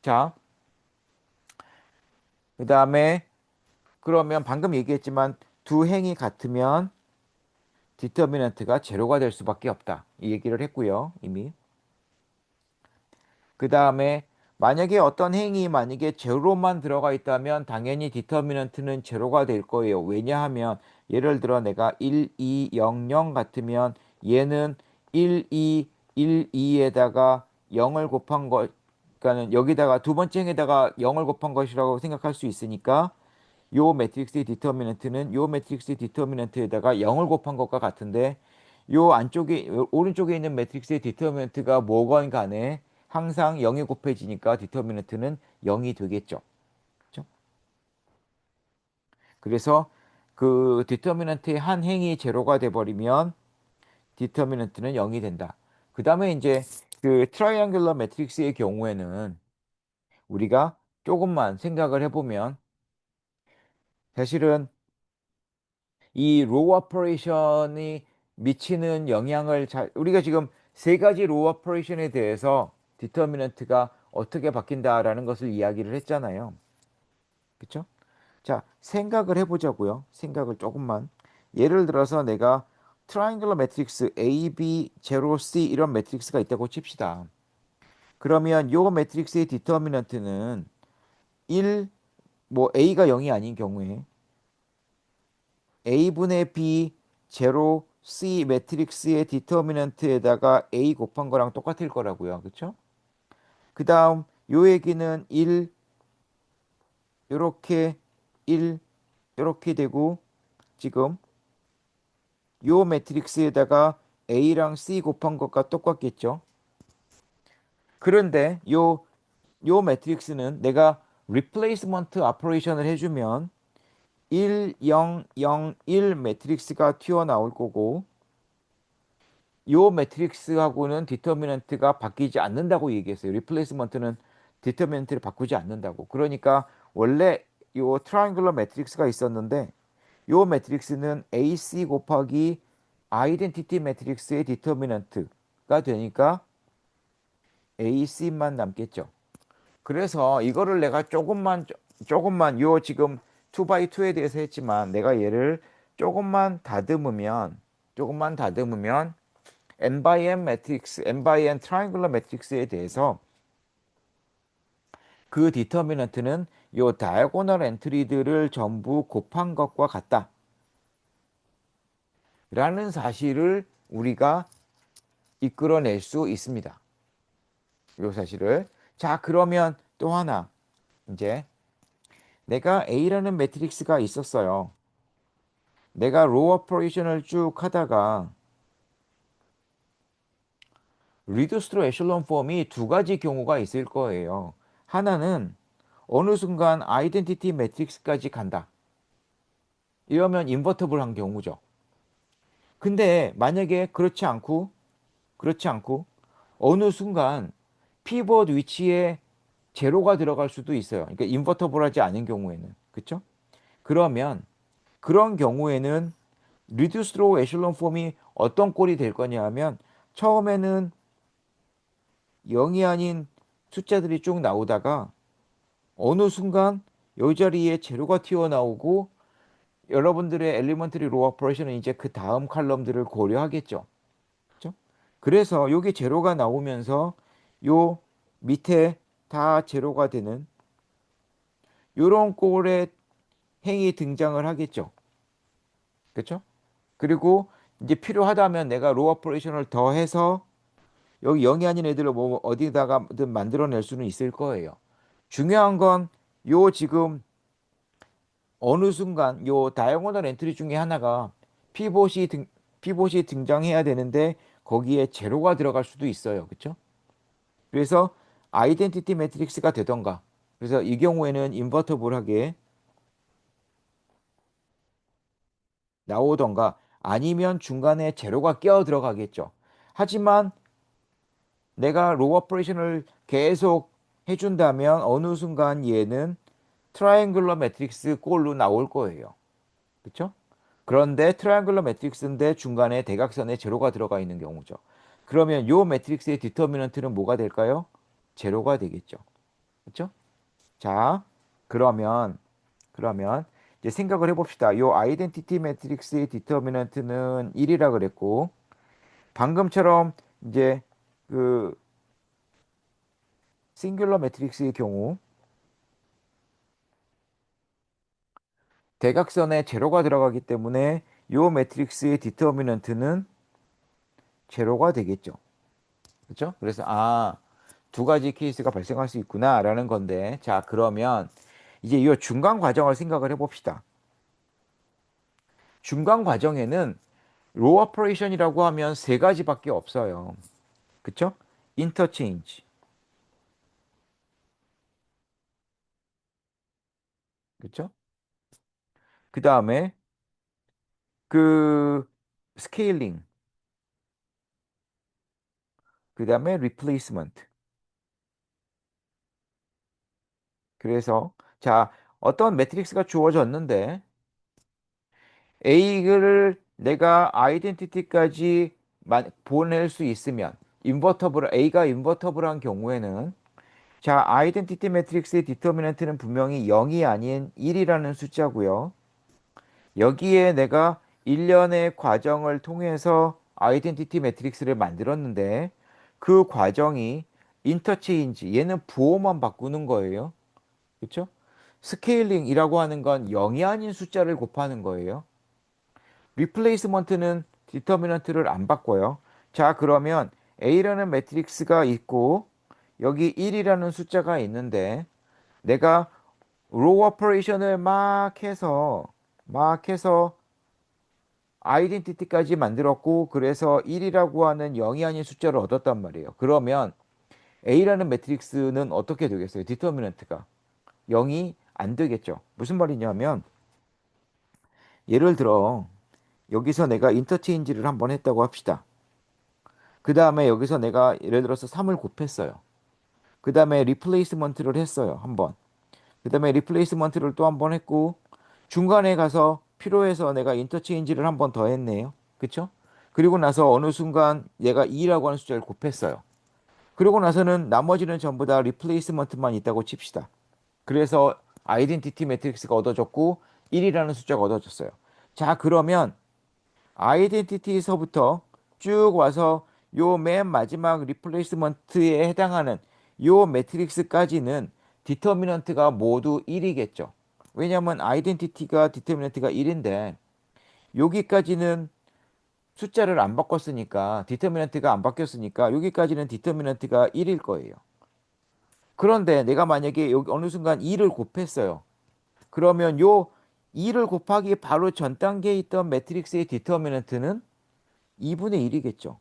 자, 그 다음에 그러면 방금 얘기했지만 두 행이 같으면 디터미넌트가 제로가 될 수밖에 없다. 이 얘기를 했고요. 이미. 그 다음에 만약에 어떤 행이 만약에 제로만 들어가 있다면 당연히 디터미넌트는 제로가 될 거예요. 왜냐하면 예를 들어 내가 1, 2, 0, 0 같으면 얘는 1, 2, 1, 2에다가 0을 곱한 것, 그러니까는 여기다가 두 번째 행에다가 0을 곱한 것이라고 생각할 수 있으니까 요 매트릭스의 디터미넌트는 요 매트릭스의 디터미넌트에다가 0을 곱한 것과 같은데 요 안쪽에 오른쪽에 있는 매트릭스의 디터미넌트가 뭐건 간에 항상 0이 곱해지니까 디터미넌트는 0이 되겠죠. 그렇죠? 그래서 그 디터미넌트의 한 행이 제로가 돼 버리면 디터미넌트는 0이 된다. 그다음에 이제 그 트라이앵글러 매트릭스의 경우에는 우리가 조금만 생각을 해보면 사실은 이 로우 오퍼레이션이 미치는 영향을 우리가 지금 세 가지 로우 오퍼레이션에 대해서 디터미넌트가 어떻게 바뀐다라는 것을 이야기를 했잖아요. 그렇죠? 자, 생각을 해보자고요. 생각을 조금만. 예를 들어서 내가 트라이앵글러 매트릭스 A, B, 0, C 이런 매트릭스가 있다고 칩시다. 그러면 요 매트릭스의 디터미넌트는 1, 뭐 A가 0이 아닌 경우에 A분의 B 제로 C 매트릭스의 디터미넌트에다가 A 곱한 거랑 똑같을 거라고요. 그렇죠? 그 다음 요 얘기는 1 요렇게 1 요렇게 되고 지금 요 매트릭스에다가 A랑 C 곱한 것과 똑같겠죠. 그런데 요 매트릭스는 내가 리플레이스먼트 오퍼레이션을 해주면 1, 0, 0, 1 매트릭스가 튀어나올 거고 요 매트릭스하고는 디터미넌트가 바뀌지 않는다고 얘기했어요. 리플레이스먼트는 디터미넌트를 바꾸지 않는다고. 그러니까 원래 요 트라이앵글러 매트릭스가 있었는데 요 매트릭스는 AC 곱하기 아이덴티티 매트릭스의 디터미넌트가 되니까 AC만 남겠죠. 그래서 이거를 내가 조금만 요 지금 2x2에 대해서 했지만 내가 얘를 조금만 다듬으면 n by n 매트릭스, n by n 트라이앵글러 매트릭스에 대해서 그 디터미넌트는 요 다이아고널 엔트리들을 전부 곱한 것과 같다. 라는 사실을 우리가 이끌어낼 수 있습니다. 요 사실을. 자, 그러면 또 하나. 이제 내가 A라는 매트릭스가 있었어요. 내가 로우 오퍼레이션을 쭉 하다가 리듀스로 에슬론 폼이 두 가지 경우가 있을 거예요. 하나는 어느 순간 아이덴티티 매트릭스까지 간다. 이러면 인버터블한 경우죠. 근데 만약에 그렇지 않고 어느 순간 피벗 위치에 제로가 들어갈 수도 있어요. 그러니까 인버터블하지 않은 경우에는. 그렇죠? 그러면 그런 경우에는 리듀스드 로우 에슬론 폼이 어떤 꼴이 될 거냐 하면 처음에는 0이 아닌 숫자들이 쭉 나오다가 어느 순간 이 자리에 제로가 튀어나오고 여러분들의 엘리먼트리 로우 오퍼레이션은 이제 그 다음 칼럼들을 고려하겠죠. 그렇죠? 그래서 여기 제로가 나오면서 요 밑에 다 제로가 되는 요런 꼴의 행이 등장을 하겠죠. 그렇죠? 그리고 이제 필요하다면 내가 로우 오퍼레이션을 더해서 여기 0이 아닌 애들을 뭐 어디다가든 만들어낼 수는 있을 거예요. 중요한 건 요 지금 어느 순간 요 다이아고널 엔트리 중에 하나가 피봇이 피봇이 등장해야 되는데 거기에 제로가 들어갈 수도 있어요. 그렇죠? 그래서 아이덴티티 매트릭스가 되던가. 그래서 이 경우에는 인버터블하게 나오던가 아니면 중간에 제로가 끼어 들어가겠죠. 하지만 내가 로우 오퍼레이션을 계속 해준다면 어느 순간 얘는 트라이앵글러 매트릭스 꼴로 나올 거예요. 그렇죠? 그런데 트라이앵글러 매트릭스인데 중간에 대각선에 제로가 들어가 있는 경우죠. 그러면 요 매트릭스의 디터미넌트는 뭐가 될까요? 제로가 되겠죠. 그렇죠? 자, 그러면 이제 생각을 해봅시다. 요 아이덴티티 매트릭스의 디터미넌트는 1이라 그랬고 방금처럼 이제 그 싱귤러 매트릭스의 경우 대각선에 제로가 들어가기 때문에 요 매트릭스의 디터미넌트는 제로가 되겠죠. 그렇죠? 그래서 두 가지 케이스가 발생할 수 있구나라는 건데 자, 그러면 이제 이 중간 과정을 생각을 해봅시다. 중간 과정에는 로 오퍼레이션이라고 하면 세 가지밖에 없어요. 그쵸? 인터체인지. 그쵸? 그 다음에 그 스케일링. 그 다음에 리플레이스먼트. 그래서 자, 어떤 매트릭스가 주어졌는데 A를 내가 아이덴티티까지 보낼 수 있으면 A가 인버터블한 경우에는 자, 아이덴티티 매트릭스의 디터미넌트는 분명히 0이 아닌 1이라는 숫자고요. 여기에 내가 일련의 과정을 통해서 아이덴티티 매트릭스를 만들었는데 그 과정이 인터체인지 얘는 부호만 바꾸는 거예요. 그렇죠? 스케일링이라고 하는 건 0이 아닌 숫자를 곱하는 거예요. 리플레이스먼트는 디터미넌트를 안 바꿔요. 자, 그러면 A라는 매트릭스가 있고 여기 1이라는 숫자가 있는데 내가 로우 오퍼레이션을 막 해서 아이덴티티까지 만들었고 그래서 1이라고 하는 0이 아닌 숫자를 얻었단 말이에요. 그러면 A라는 매트릭스는 어떻게 되겠어요? 디터미넌트가 0이 안 되겠죠. 무슨 말이냐면 예를 들어 여기서 내가 인터체인지를 한번 했다고 합시다. 그 다음에 여기서 내가 예를 들어서 3을 곱했어요. 그 다음에 리플레이스먼트를 했어요. 한번. 그 다음에 리플레이스먼트를 또 한번 했고 중간에 가서 필요해서 내가 인터체인지를 한번 더 했네요. 그쵸? 그리고 나서 어느 순간 얘가 2라고 하는 숫자를 곱했어요. 그리고 나서는 나머지는 전부 다 리플레이스먼트만 있다고 칩시다. 그래서 아이덴티티 매트릭스가 얻어졌고 1이라는 숫자가 얻어졌어요. 자, 그러면 아이덴티티에서부터 쭉 와서 요 맨 마지막 리플레이스먼트에 해당하는 요 매트릭스까지는 디터미넌트가 모두 1이겠죠. 왜냐하면 아이덴티티가 디터미넌트가 1인데 여기까지는 숫자를 안 바꿨으니까 디터미넌트가 안 바뀌었으니까 여기까지는 디터미넌트가 1일 거예요. 그런데 내가 만약에 여기 어느 순간 2를 곱했어요. 그러면 요 2를 곱하기 바로 전 단계에 있던 매트릭스의 디터미넌트는 2분의 1이겠죠.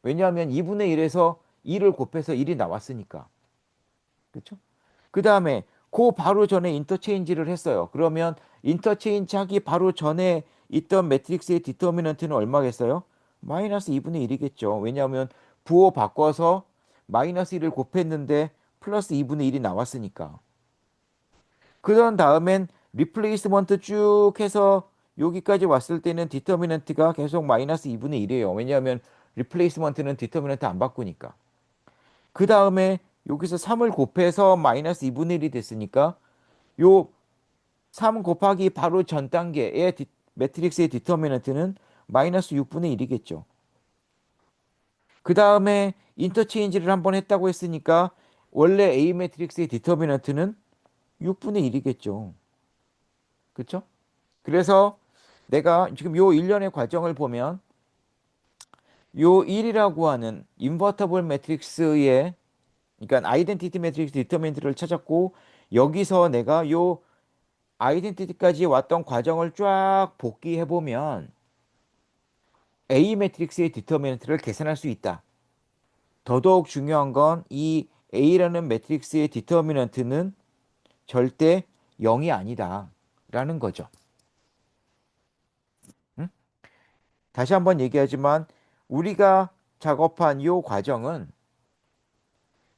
왜냐하면 2분의 1에서 2를 곱해서 1이 나왔으니까. 그렇죠? 그 다음에 그 바로 전에 인터체인지를 했어요. 그러면 인터체인지 하기 바로 전에 있던 매트릭스의 디터미넌트는 얼마겠어요? 마이너스 2분의 1이겠죠. 왜냐하면 부호 바꿔서 마이너스 1을 곱했는데 플러스 2분의 1이 나왔으니까. 그런 다음엔 리플레이스먼트 쭉 해서 여기까지 왔을 때는 디터미넌트가 계속 마이너스 2분의 1이에요. 왜냐하면 리플레이스먼트는 디터미넌트 안 바꾸니까. 그 다음에 여기서 3을 곱해서 마이너스 2분의 1이 됐으니까 요 3 곱하기 바로 전 단계의 매트릭스의 디터미넌트는 마이너스 6분의 1이겠죠. 그 다음에 인터체인지를 한번 했다고 했으니까 원래 A 매트릭스의 디터미넌트는 6분의 1이겠죠. 그렇죠? 그래서 내가 지금 요 일련의 과정을 보면 요 1이라고 하는 인버터블 매트릭스의 그러니까 아이덴티티 매트릭스 디터미넌트를 찾았고 여기서 내가 요 아이덴티티까지 왔던 과정을 쫙 복기해 보면 A 매트릭스의 디터미넌트를 계산할 수 있다. 더더욱 중요한 건 이 A라는 매트릭스의 디터미넌트는 절대 0이 아니다. 라는 거죠. 응? 다시 한번 얘기하지만 우리가 작업한 이 과정은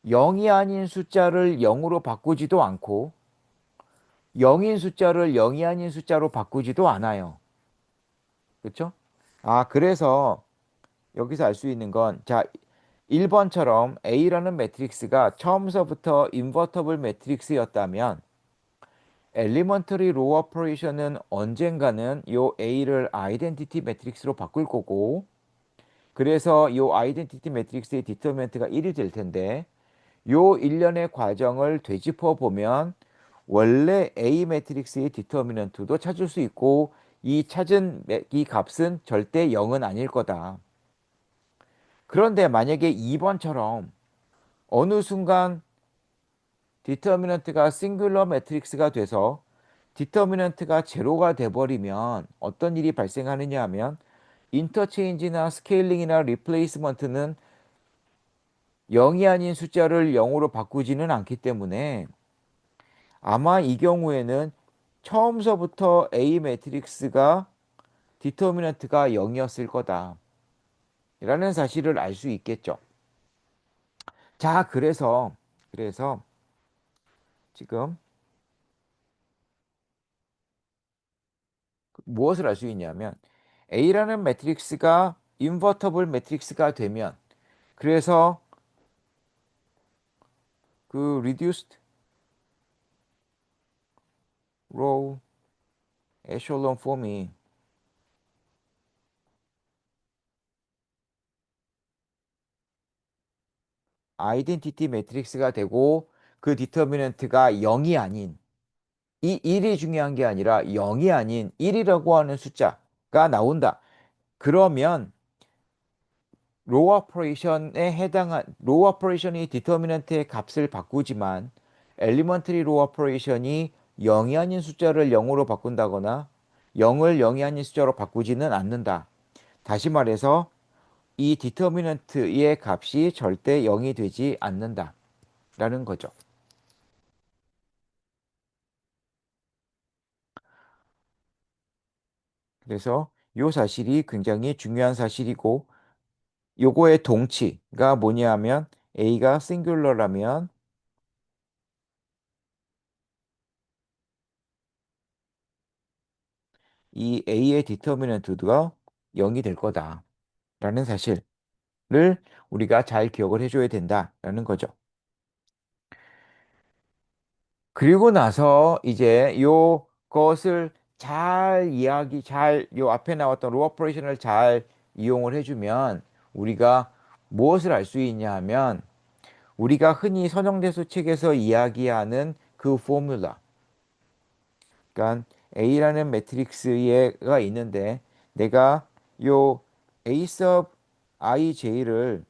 0이 아닌 숫자를 0으로 바꾸지도 않고 0인 숫자를 0이 아닌 숫자로 바꾸지도 않아요. 그렇죠? 아, 그래서 여기서 알 수 있는 건 자, 1번처럼 A라는 매트릭스가 처음서부터 인버터블 매트릭스였다면 엘리먼터리 로우 오퍼레이션은 언젠가는 요 A를 아이덴티티 매트릭스로 바꿀 거고 그래서 요 아이덴티티 매트릭스의 디터미넌트가 1이 될 텐데 요 일련의 과정을 되짚어 보면 원래 A 매트릭스의 디터미넌트도 찾을 수 있고 이 찾은 이 값은 절대 0은 아닐 거다. 그런데 만약에 2번처럼 어느 순간 디터미넌트가 싱귤러 매트릭스가 돼서 디터미넌트가 제로가 돼버리면 어떤 일이 발생하느냐 하면 인터체인지나 스케일링이나 리플레이스먼트는 0이 아닌 숫자를 0으로 바꾸지는 않기 때문에 아마 이 경우에는 처음서부터 A 매트릭스가 디터미넌트가 0이었을 거다. 라는 사실을 알 수 있겠죠. 자, 그래서 지금 무엇을 알 수 있냐면 A라는 매트릭스가 인버터블 매트릭스가 되면 그래서 그 reduced row echelon form이 아이덴티티 매트릭스가 되고 그 디터미넌트가 0이 아닌 이 1이 중요한 게 아니라 0이 아닌 1이라고 하는 숫자가 나온다. 그러면 로우 오퍼레이션에 해당한 로우 오퍼레이션이 디터미넌트의 값을 바꾸지만 엘리먼트리 로우 오퍼레이션이 0이 아닌 숫자를 0으로 바꾼다거나 0을 0이 아닌 숫자로 바꾸지는 않는다. 다시 말해서 이 디터미넌트의 값이 절대 0이 되지 않는다. 라는 거죠. 그래서 이 사실이 굉장히 중요한 사실이고 요거의 동치가 뭐냐 하면 A가 싱귤러라면 이 A의 디터미넌트가 0이 될 거다. 라는 사실을 우리가 잘 기억을 해줘야 된다라는 거죠. 그리고 나서 이제 요것을 요 앞에 나왔던 로 오퍼레이션을 잘 이용을 해주면 우리가 무엇을 알 수 있냐 하면 우리가 흔히 선형대수 책에서 이야기하는 그 포뮬라. 그러니까 A라는 매트릭스가 있는데 내가 요 A sub ij를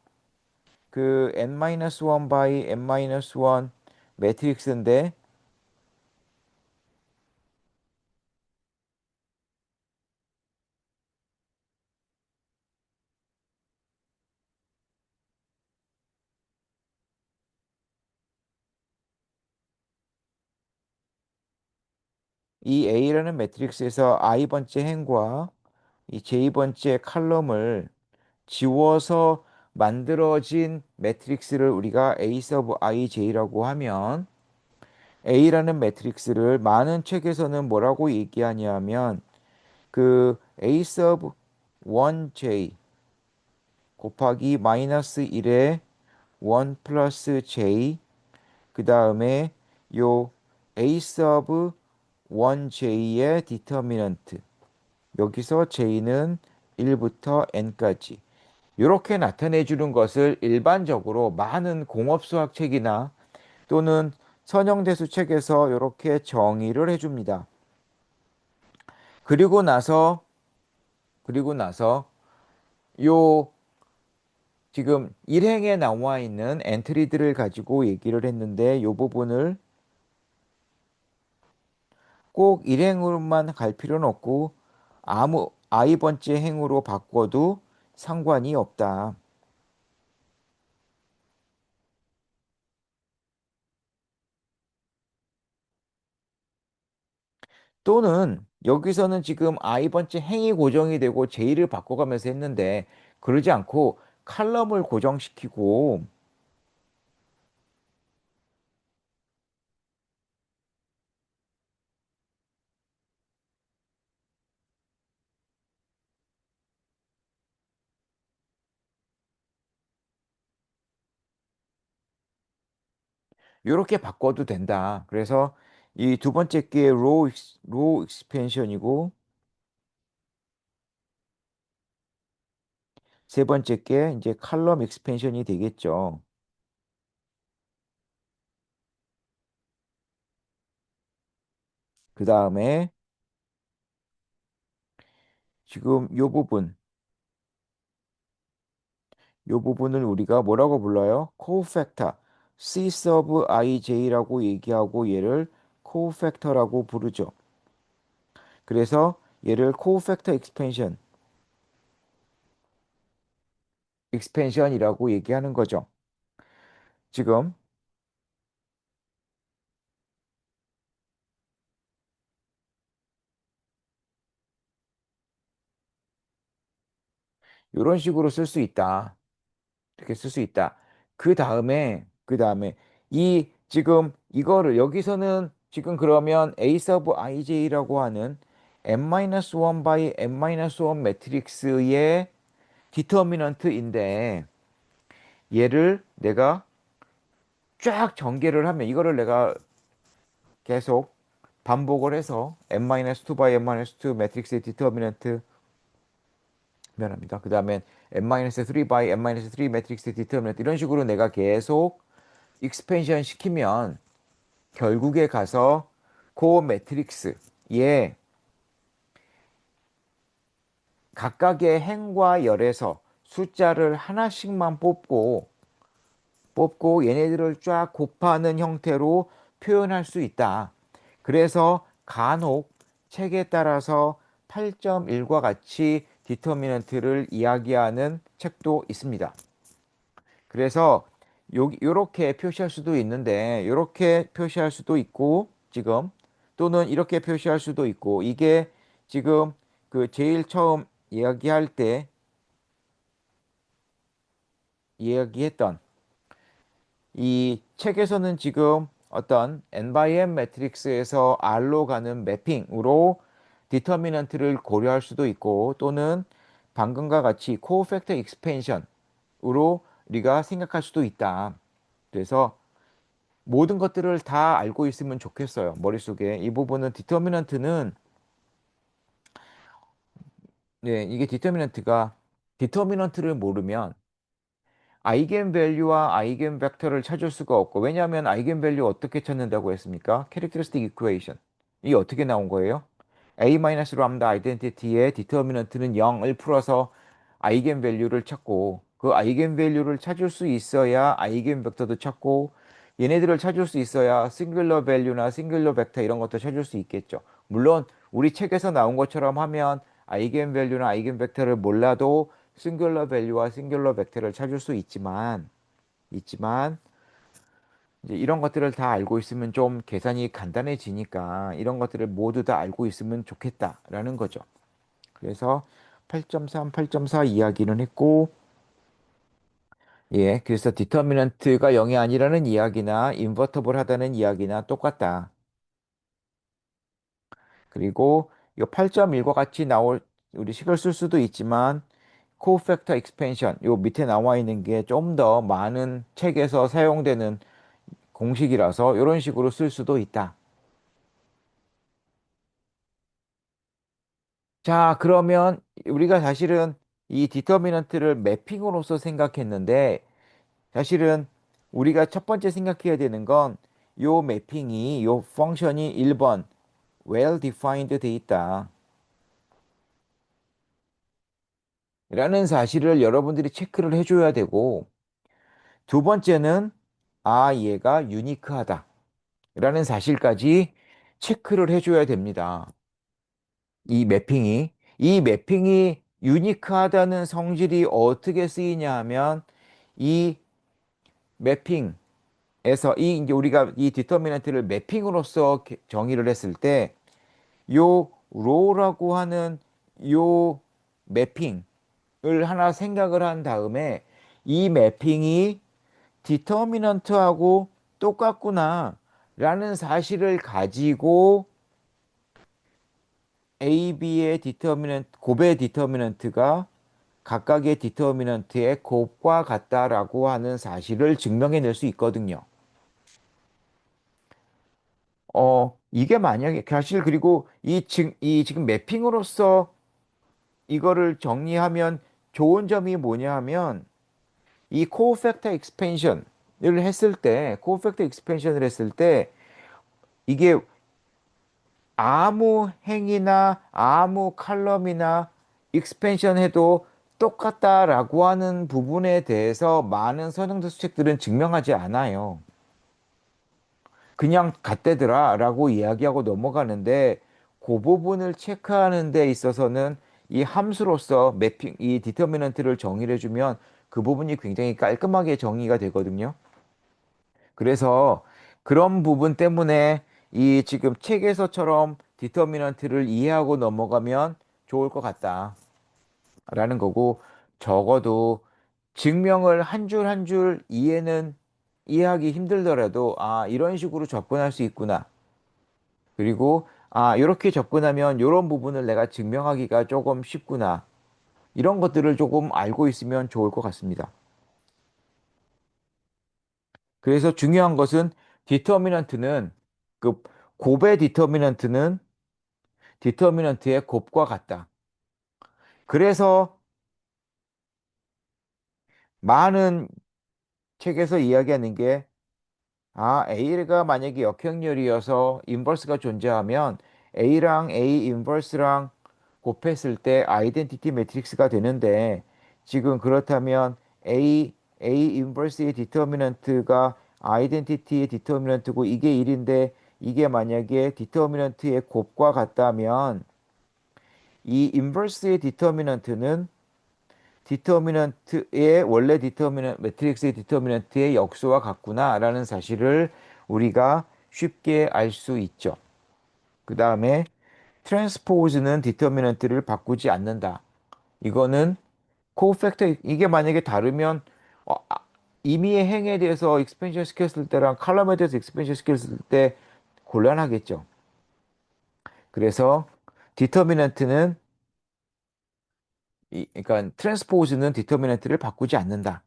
그 n-1 by n-1 매트릭스인데 이 A라는 매트릭스에서 i번째 행과 이 j번째 칼럼을 지워서 만들어진 매트릭스를 우리가 A 서브 ij라고 하면 A라는 매트릭스를 많은 책에서는 뭐라고 얘기하냐면 그 A 서브 1j 곱하기 마이너스 1의 1 플러스 j 그 다음에 요 A 서브 1j의 디터미넌트 여기서 j는 1부터 n까지 이렇게 나타내 주는 것을 일반적으로 많은 공업수학 책이나 또는 선형대수 책에서 이렇게 정의를 해줍니다. 그리고 나서 그리고 나서 요 지금 일행에 나와 있는 엔트리들을 가지고 얘기를 했는데 요 부분을 꼭 일행으로만 갈 필요는 없고 아무 i번째 행으로 바꿔도 상관이 없다. 또는 여기서는 지금 i번째 행이 고정이 되고 j를 바꿔가면서 했는데 그러지 않고 칼럼을 고정시키고 이렇게 바꿔도 된다. 그래서 이 두 번째 게 로우 익스펜션이고 세 번째 게 이제 칼럼 익스펜션이 되겠죠. 그 다음에 지금 요 부분을 우리가 뭐라고 불러요? 코팩터 C sub ij라고 얘기하고 얘를 코팩터라고 부르죠. 그래서 얘를 코팩터 익스펜션이라고 얘기하는 거죠. 지금 이런 식으로 쓸 수 있다. 이렇게 쓸 수 있다. 그 다음에 이 지금 이거를 여기서는 지금 그러면 A 서브 ij라고 하는 n-1 by n-1 매트릭스의 디터미넌트인데 얘를 내가 쫙 전개를 하면 이거를 내가 계속 반복을 해서 n-2 by n-2 매트릭스의 디터미넌트 면합니다. 그 다음에 n-3 by n-3 매트릭스의 디터미넌트 이런 식으로 내가 계속 익스펜션 시키면 결국에 가서 그 매트릭스의 각각의 행과 열에서 숫자를 하나씩만 뽑고 얘네들을 쫙 곱하는 형태로 표현할 수 있다. 그래서 간혹 책에 따라서 8.1과 같이 디터미넌트를 이야기하는 책도 있습니다. 그래서 요렇게 표시할 수도 있는데 요렇게 표시할 수도 있고 지금 또는 이렇게 표시할 수도 있고 이게 지금 그 제일 처음 이야기할 때 이야기했던 이 책에서는 지금 어떤 n by n 매트릭스에서 R로 가는 매핑으로 디터미넌트를 고려할 수도 있고 또는 방금과 같이 코팩터 익스펜션으로 우리가 생각할 수도 있다. 그래서 모든 것들을 다 알고 있으면 좋겠어요. 머릿속에. 이 부분은 디터미넌트는 네, 이게 디터미넌트를 모르면 아이겐밸류와 아이겐벡터를 찾을 수가 없고 왜냐하면 아이겐밸류 어떻게 찾는다고 했습니까? 캐릭터리스틱 이퀘이션. 이게 어떻게 나온 거예요? A-람다 아이덴티티의 디터미넌트는 0을 풀어서 아이겐밸류를 찾고 그 아이겐 밸류를 찾을 수 있어야 아이겐 벡터도 찾고 얘네들을 찾을 수 있어야 싱글러 밸류나 싱글러 벡터 이런 것도 찾을 수 있겠죠. 물론 우리 책에서 나온 것처럼 하면 아이겐 밸류나 아이겐 벡터를 몰라도 싱글러 밸류와 싱글러 벡터를 찾을 수 있지만 이제 이런 것들을 다 알고 있으면 좀 계산이 간단해지니까 이런 것들을 모두 다 알고 있으면 좋겠다라는 거죠. 그래서 8.3, 8.4 이야기는 했고, 예, 그래서 디터미넌트가 0이 아니라는 이야기나 인버터블 하다는 이야기나 똑같다. 그리고 이 8.1과 같이 나올 우리 식을 쓸 수도 있지만 코팩터 익스펜션 요 밑에 나와 있는 게 좀 더 많은 책에서 사용되는 공식이라서 이런 식으로 쓸 수도 있다. 자, 그러면 우리가 사실은 이 디터미넌트를 매핑으로서 생각했는데 사실은 우리가 첫 번째 생각해야 되는 건 요 매핑이 요 펑션이 1번 well defined 돼 있다 라는 사실을 여러분들이 체크를 해줘야 되고 두 번째는 아 얘가 유니크하다 라는 사실까지 체크를 해줘야 됩니다. 이 매핑이 유니크하다는 성질이 어떻게 쓰이냐 하면 이 매핑에서 이 이제 우리가 이 디터미넌트를 매핑으로서 정의를 했을 때 요 로우라고 하는 요 매핑을 하나 생각을 한 다음에 이 매핑이 디터미넌트하고 똑같구나 라는 사실을 가지고 A, B의 곱의 디터미넌트가 각각의 디터미넌트의 곱과 같다라고 하는 사실을 증명해낼 수 있거든요. 이게 만약에 사실 그리고 이 지금 매핑으로서 이거를 정리하면 좋은 점이 뭐냐 하면 이 코팩터 익스펜션을 코팩터 익스펜션을 했을 때 이게 아무 행이나 아무 칼럼이나 익스펜션 해도 똑같다라고 하는 부분에 대해서 많은 선형대 수책들은 증명하지 않아요. 그냥 같대더라라고 이야기하고 넘어가는데 그 부분을 체크하는 데 있어서는 이 함수로서 이 디터미넌트를 정의를 해주면 그 부분이 굉장히 깔끔하게 정의가 되거든요. 그래서 그런 부분 때문에 이 지금 책에서처럼 디터미넌트를 이해하고 넘어가면 좋을 것 같다라는 거고 적어도 증명을 한 줄 한 줄 이해하기 힘들더라도 아, 이런 식으로 접근할 수 있구나. 그리고 아, 이렇게 접근하면 이런 부분을 내가 증명하기가 조금 쉽구나. 이런 것들을 조금 알고 있으면 좋을 것 같습니다. 그래서 중요한 것은 디터미넌트는 그 곱의 디터미넌트의 곱과 같다. 그래서 많은 책에서 이야기하는 게 아, A가 만약에 역행렬이어서 인버스가 존재하면 A랑 A 인버스랑 곱했을 때 아이덴티티 매트릭스가 되는데 지금 그렇다면 A 인버스의 디터미넌트가 아이덴티티의 디터미넌트고 이게 1인데 이게 만약에 디터미넌트의 곱과 같다면 이 인버스의 디터미넌트는 디터미넌트의 원래 매트릭스의 디터미넌트의 역수와 같구나라는 사실을 우리가 쉽게 알 수 있죠. 그 다음에 트랜스포즈는 디터미넌트를 바꾸지 않는다. 이거는 코팩터 이게 만약에 다르면 어, 아, 임의의 행에 대해서 익스펜션 시켰을 때랑 칼럼에 대해서 익스펜션 시켰을 때 곤란하겠죠. 그래서 디터미넌트는 그러니까 트랜스포즈는 디터미넌트를 바꾸지 않는다.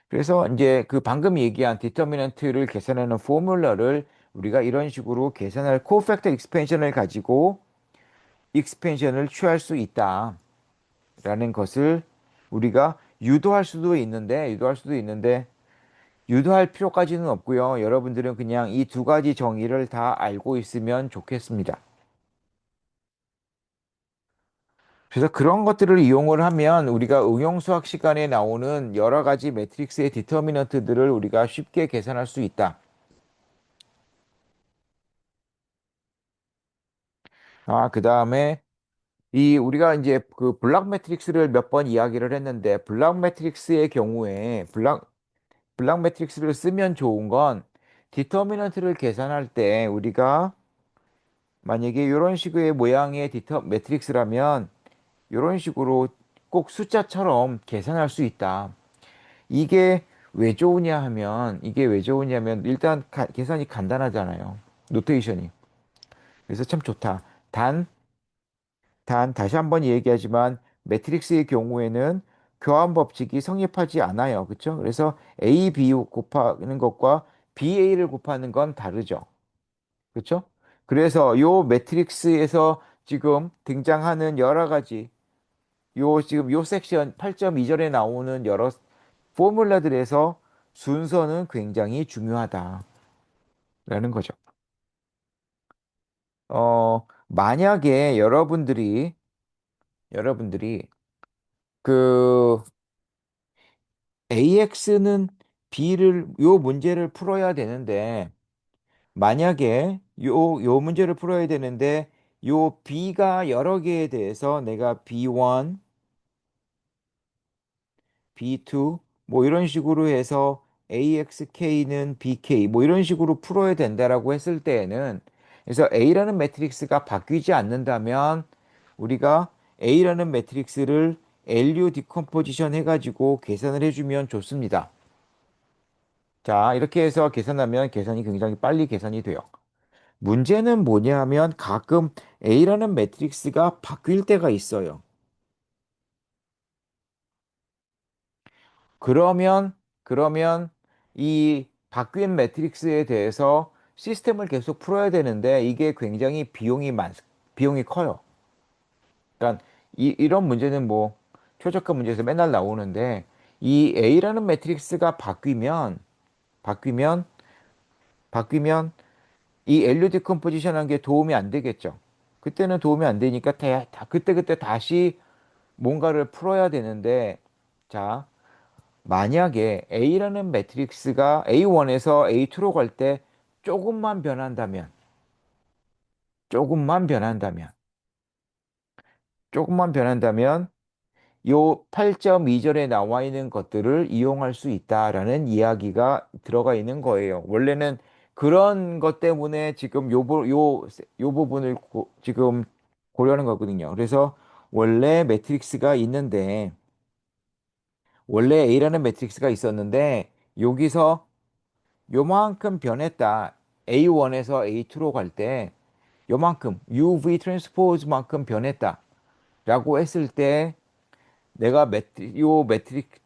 그래서 이제 그 방금 얘기한 디터미넌트를 계산하는 포뮬러를 우리가 이런 식으로 계산할 코팩터 익스펜션을 가지고 익스펜션을 취할 수 있다라는 것을 우리가 유도할 필요까지는 없고요. 여러분들은 그냥 이 두 가지 정의를 다 알고 있으면 좋겠습니다. 그래서 그런 것들을 이용을 하면 우리가 응용수학 시간에 나오는 여러 가지 매트릭스의 디터미넌트들을 우리가 쉽게 계산할 수 있다. 그 다음에 이 우리가 이제 그 블락 매트릭스를 몇 번 이야기를 했는데 블락 매트릭스의 경우에 블락 매트릭스를 쓰면 좋은 건 디터미넌트를 계산할 때 우리가 만약에 이런 식의 모양의 디터 매트릭스라면 이런 식으로 꼭 숫자처럼 계산할 수 있다. 이게 왜 좋으냐 하면 이게 왜 좋으냐면 일단 계산이 간단하잖아요. 노테이션이. 그래서 참 좋다. 단 다시 한번 얘기하지만 매트릭스의 경우에는 교환 법칙이 성립하지 않아요. 그렇죠? 그래서 A, B 곱하는 것과 BA를 곱하는 건 다르죠. 그렇죠? 그래서 요 매트릭스에서 지금 등장하는 여러 가지 지금 요 섹션 8.2절에 나오는 여러 포뮬라들에서 순서는 굉장히 중요하다라는 거죠. 만약에 여러분들이 그 AX는 요 문제를 풀어야 되는데, 만약에 요 문제를 풀어야 되는데, 요 B가 여러 개에 대해서 내가 B1, B2, 뭐 이런 식으로 해서 AXK는 BK, 뭐 이런 식으로 풀어야 된다라고 했을 때에는, 그래서 A라는 매트릭스가 바뀌지 않는다면, 우리가 A라는 매트릭스를 LU 디컴포지션 해가지고 계산을 해주면 좋습니다. 자, 이렇게 해서 계산하면 계산이 굉장히 빨리 계산이 돼요. 문제는 뭐냐 하면 가끔 A라는 매트릭스가 바뀔 때가 있어요. 그러면 이 바뀐 매트릭스에 대해서 시스템을 계속 풀어야 되는데 이게 굉장히 비용이 커요. 그러니까 이런 문제는 뭐 최저가 문제에서 맨날 나오는데 이 A라는 매트릭스가 바뀌면, 바뀌면 이 LU 디컴포지션 한 게 도움이 안 되겠죠. 그때는 도움이 안 되니까 그때그때 다시 뭔가를 풀어야 되는데, 자, 만약에 A라는 매트릭스가 A1에서 A2로 갈 때 조금만 변한다면, 조금만 변한다면, 조금만 변한다면, 요 8.2절에 나와 있는 것들을 이용할 수 있다라는 이야기가 들어가 있는 거예요. 원래는 그런 것 때문에 지금 요 부분을 지금 고려하는 거거든요. 그래서 원래 매트릭스가 있는데, 원래 A라는 매트릭스가 있었는데, 여기서 요만큼 변했다. A1에서 A2로 갈 때, 요만큼, UV 트랜스포즈만큼 변했다. 라고 했을 때, 내가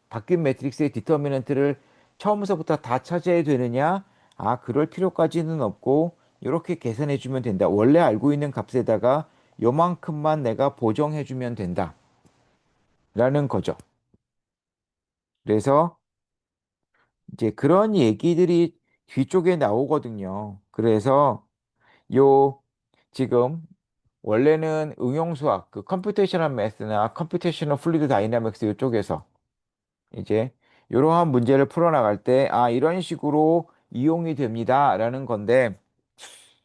바뀐 매트릭스의 디터미넌트를 처음서부터 다 찾아야 되느냐? 그럴 필요까지는 없고, 이렇게 계산해 주면 된다. 원래 알고 있는 값에다가 요만큼만 내가 보정해 주면 된다. 라는 거죠. 그래서 이제 그런 얘기들이 뒤쪽에 나오거든요. 그래서 요 지금 원래는 응용수학, 그 컴퓨테이셔널 매스나 컴퓨테이셔널 플루이드 다이나믹스 이쪽에서 이제 이러한 문제를 풀어나갈 때, 이런 식으로 이용이 됩니다라는 건데,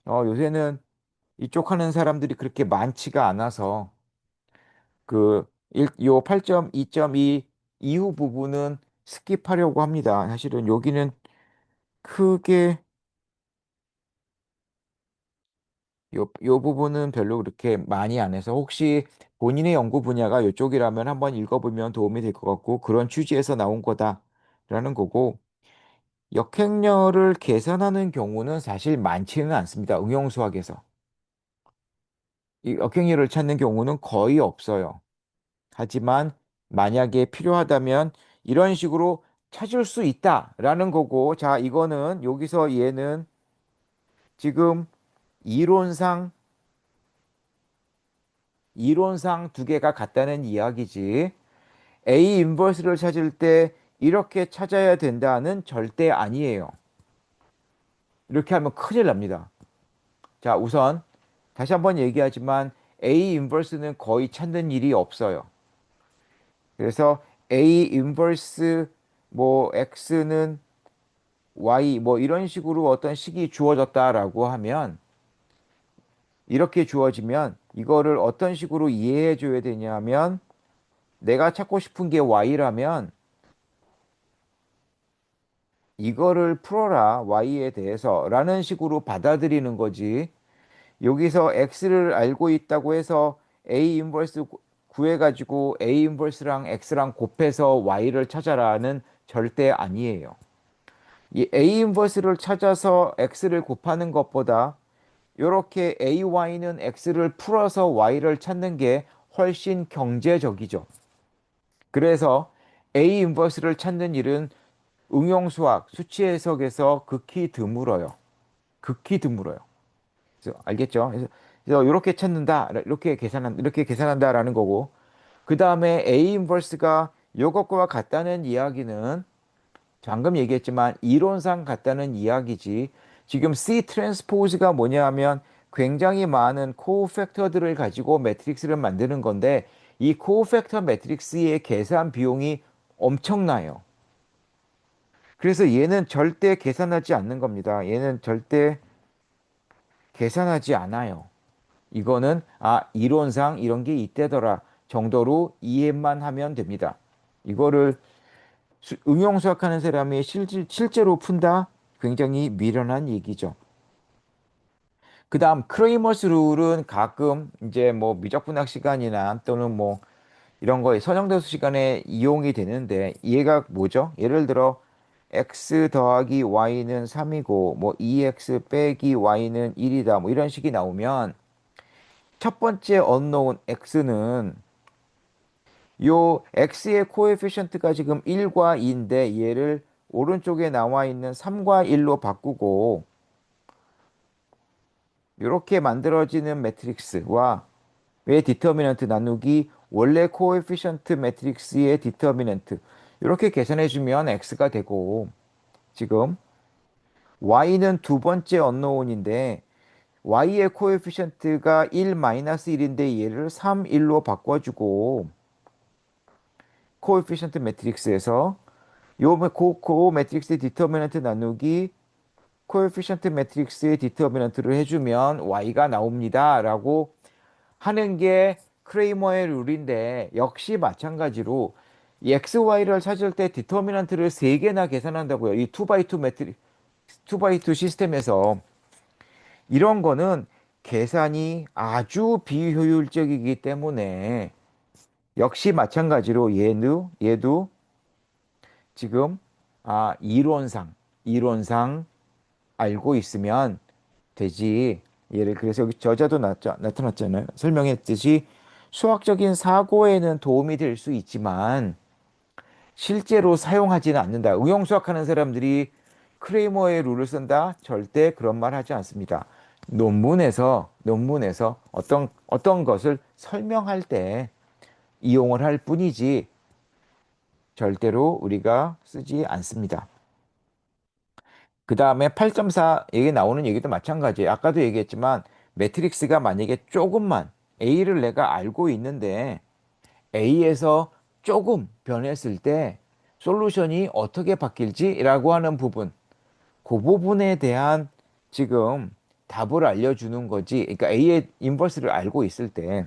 요새는 이쪽 하는 사람들이 그렇게 많지가 않아서, 요 8.2.2 이후 부분은 스킵하려고 합니다. 사실은 여기는 크게, 요 부분은 별로 그렇게 많이 안 해서, 혹시 본인의 연구 분야가 이쪽이라면 한번 읽어보면 도움이 될 것 같고, 그런 취지에서 나온 거다라는 거고, 역행렬을 계산하는 경우는 사실 많지는 않습니다. 응용수학에서. 이 역행렬을 찾는 경우는 거의 없어요. 하지만 만약에 필요하다면 이런 식으로 찾을 수 있다라는 거고, 자, 이거는 여기서 얘는 지금 이론상, 이론상 두 개가 같다는 이야기지. A 인버스를 찾을 때 이렇게 찾아야 된다는 절대 아니에요. 이렇게 하면 큰일 납니다. 자, 우선 다시 한번 얘기하지만 A 인버스는 거의 찾는 일이 없어요. 그래서 A 인버스 뭐 X는 Y 뭐 이런 식으로 어떤 식이 주어졌다라고 하면 이렇게 주어지면 이거를 어떤 식으로 이해해 줘야 되냐면 내가 찾고 싶은 게 Y라면 이거를 풀어라 Y에 대해서 라는 식으로 받아들이는 거지. 여기서 X를 알고 있다고 해서 A 인버스 구해가지고 A 인버스랑 X랑 곱해서 Y를 찾아라는 절대 아니에요. 이 A 인버스를 찾아서 X를 곱하는 것보다 이렇게 AY는 X를 풀어서 Y를 찾는 게 훨씬 경제적이죠. 그래서 A 인버스를 찾는 일은 응용수학, 수치 해석에서 극히 드물어요. 극히 드물어요. 그래서 알겠죠? 그래서 이렇게 찾는다, 이렇게 계산한다라는 거고, 그 다음에 A 인버스가 이것과 같다는 이야기는 방금 얘기했지만 이론상 같다는 이야기지. 지금 C 트랜스포즈가 뭐냐 하면 굉장히 많은 코어 팩터들을 가지고 매트릭스를 만드는 건데 이 코어 팩터 매트릭스의 계산 비용이 엄청나요. 그래서 얘는 절대 계산하지 않는 겁니다. 얘는 절대 계산하지 않아요. 이거는 이론상 이런 게 있대더라 정도로 이해만 하면 됩니다. 이거를 응용수학하는 사람이 실제로 푼다? 굉장히 미련한 얘기죠. 그 다음 크레이머스 룰은 가끔 이제 뭐 미적분학 시간이나 또는 뭐 이런 거에 선형대수 시간에 이용이 되는데 얘가 뭐죠? 예를 들어 x 더하기 y는 3이고 뭐 2x 빼기 y는 1이다 뭐 이런 식이 나오면 첫 번째 unknown x는 요 x의 코에피션트가 지금 1과 2인데 얘를 오른쪽에 나와 있는 3과 1로 바꾸고 이렇게 만들어지는 매트릭스와 의 디터미넌트 나누기 원래 코에피션트 매트릭스의 디터미넌트 이렇게 계산해 주면 x가 되고 지금 y는 두 번째 언노운인데 y의 코에피션트가 1-1인데 얘를 3, 1로 바꿔주고 코에피션트 매트릭스에서 그 매트릭스의 디터미넌트 나누기 코에피션트 매트릭스의 디터미넌트를 해주면 y가 나옵니다. 라고 하는 게 크레이머의 룰인데 역시 마찬가지로 이 XY를 찾을 때 디터미넌트를 3개나 계산한다고요. 이 2x2 매트릭스, 2x2 시스템에서 이런 거는 계산이 아주 비효율적이기 때문에 역시 마찬가지로 얘도 지금 이론상 알고 있으면 되지. 예를 그래서 여기 저자도 나타났잖아요. 설명했듯이 수학적인 사고에는 도움이 될 수 있지만 실제로 사용하지는 않는다. 응용수학하는 사람들이 크레이머의 룰을 쓴다? 절대 그런 말 하지 않습니다. 논문에서 어떤 것을 설명할 때 이용을 할 뿐이지 절대로 우리가 쓰지 않습니다. 그 다음에 8.4 얘기 나오는 얘기도 마찬가지예요. 아까도 얘기했지만 매트릭스가 만약에 조금만 A를 내가 알고 있는데 A에서 조금 변했을 때 솔루션이 어떻게 바뀔지라고 하는 부분, 그 부분에 대한 지금 답을 알려주는 거지. 그러니까 A의 인버스를 알고 있을 때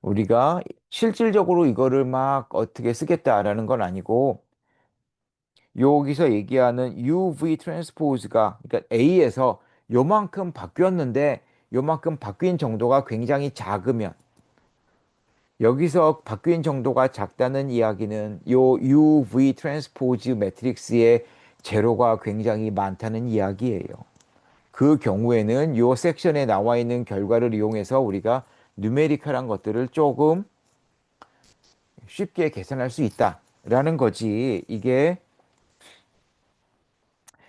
우리가 실질적으로 이거를 막 어떻게 쓰겠다라는 건 아니고 여기서 얘기하는 UV 트랜스포즈가 그러니까 A에서 요만큼 바뀌었는데 요만큼 바뀐 정도가 굉장히 작으면 여기서 바뀐 정도가 작다는 이야기는 요 UV 트랜스포즈 매트릭스의 제로가 굉장히 많다는 이야기예요. 그 경우에는 요 섹션에 나와 있는 결과를 이용해서 우리가 누메리컬한 것들을 조금 쉽게 계산할 수 있다라는 거지. 이게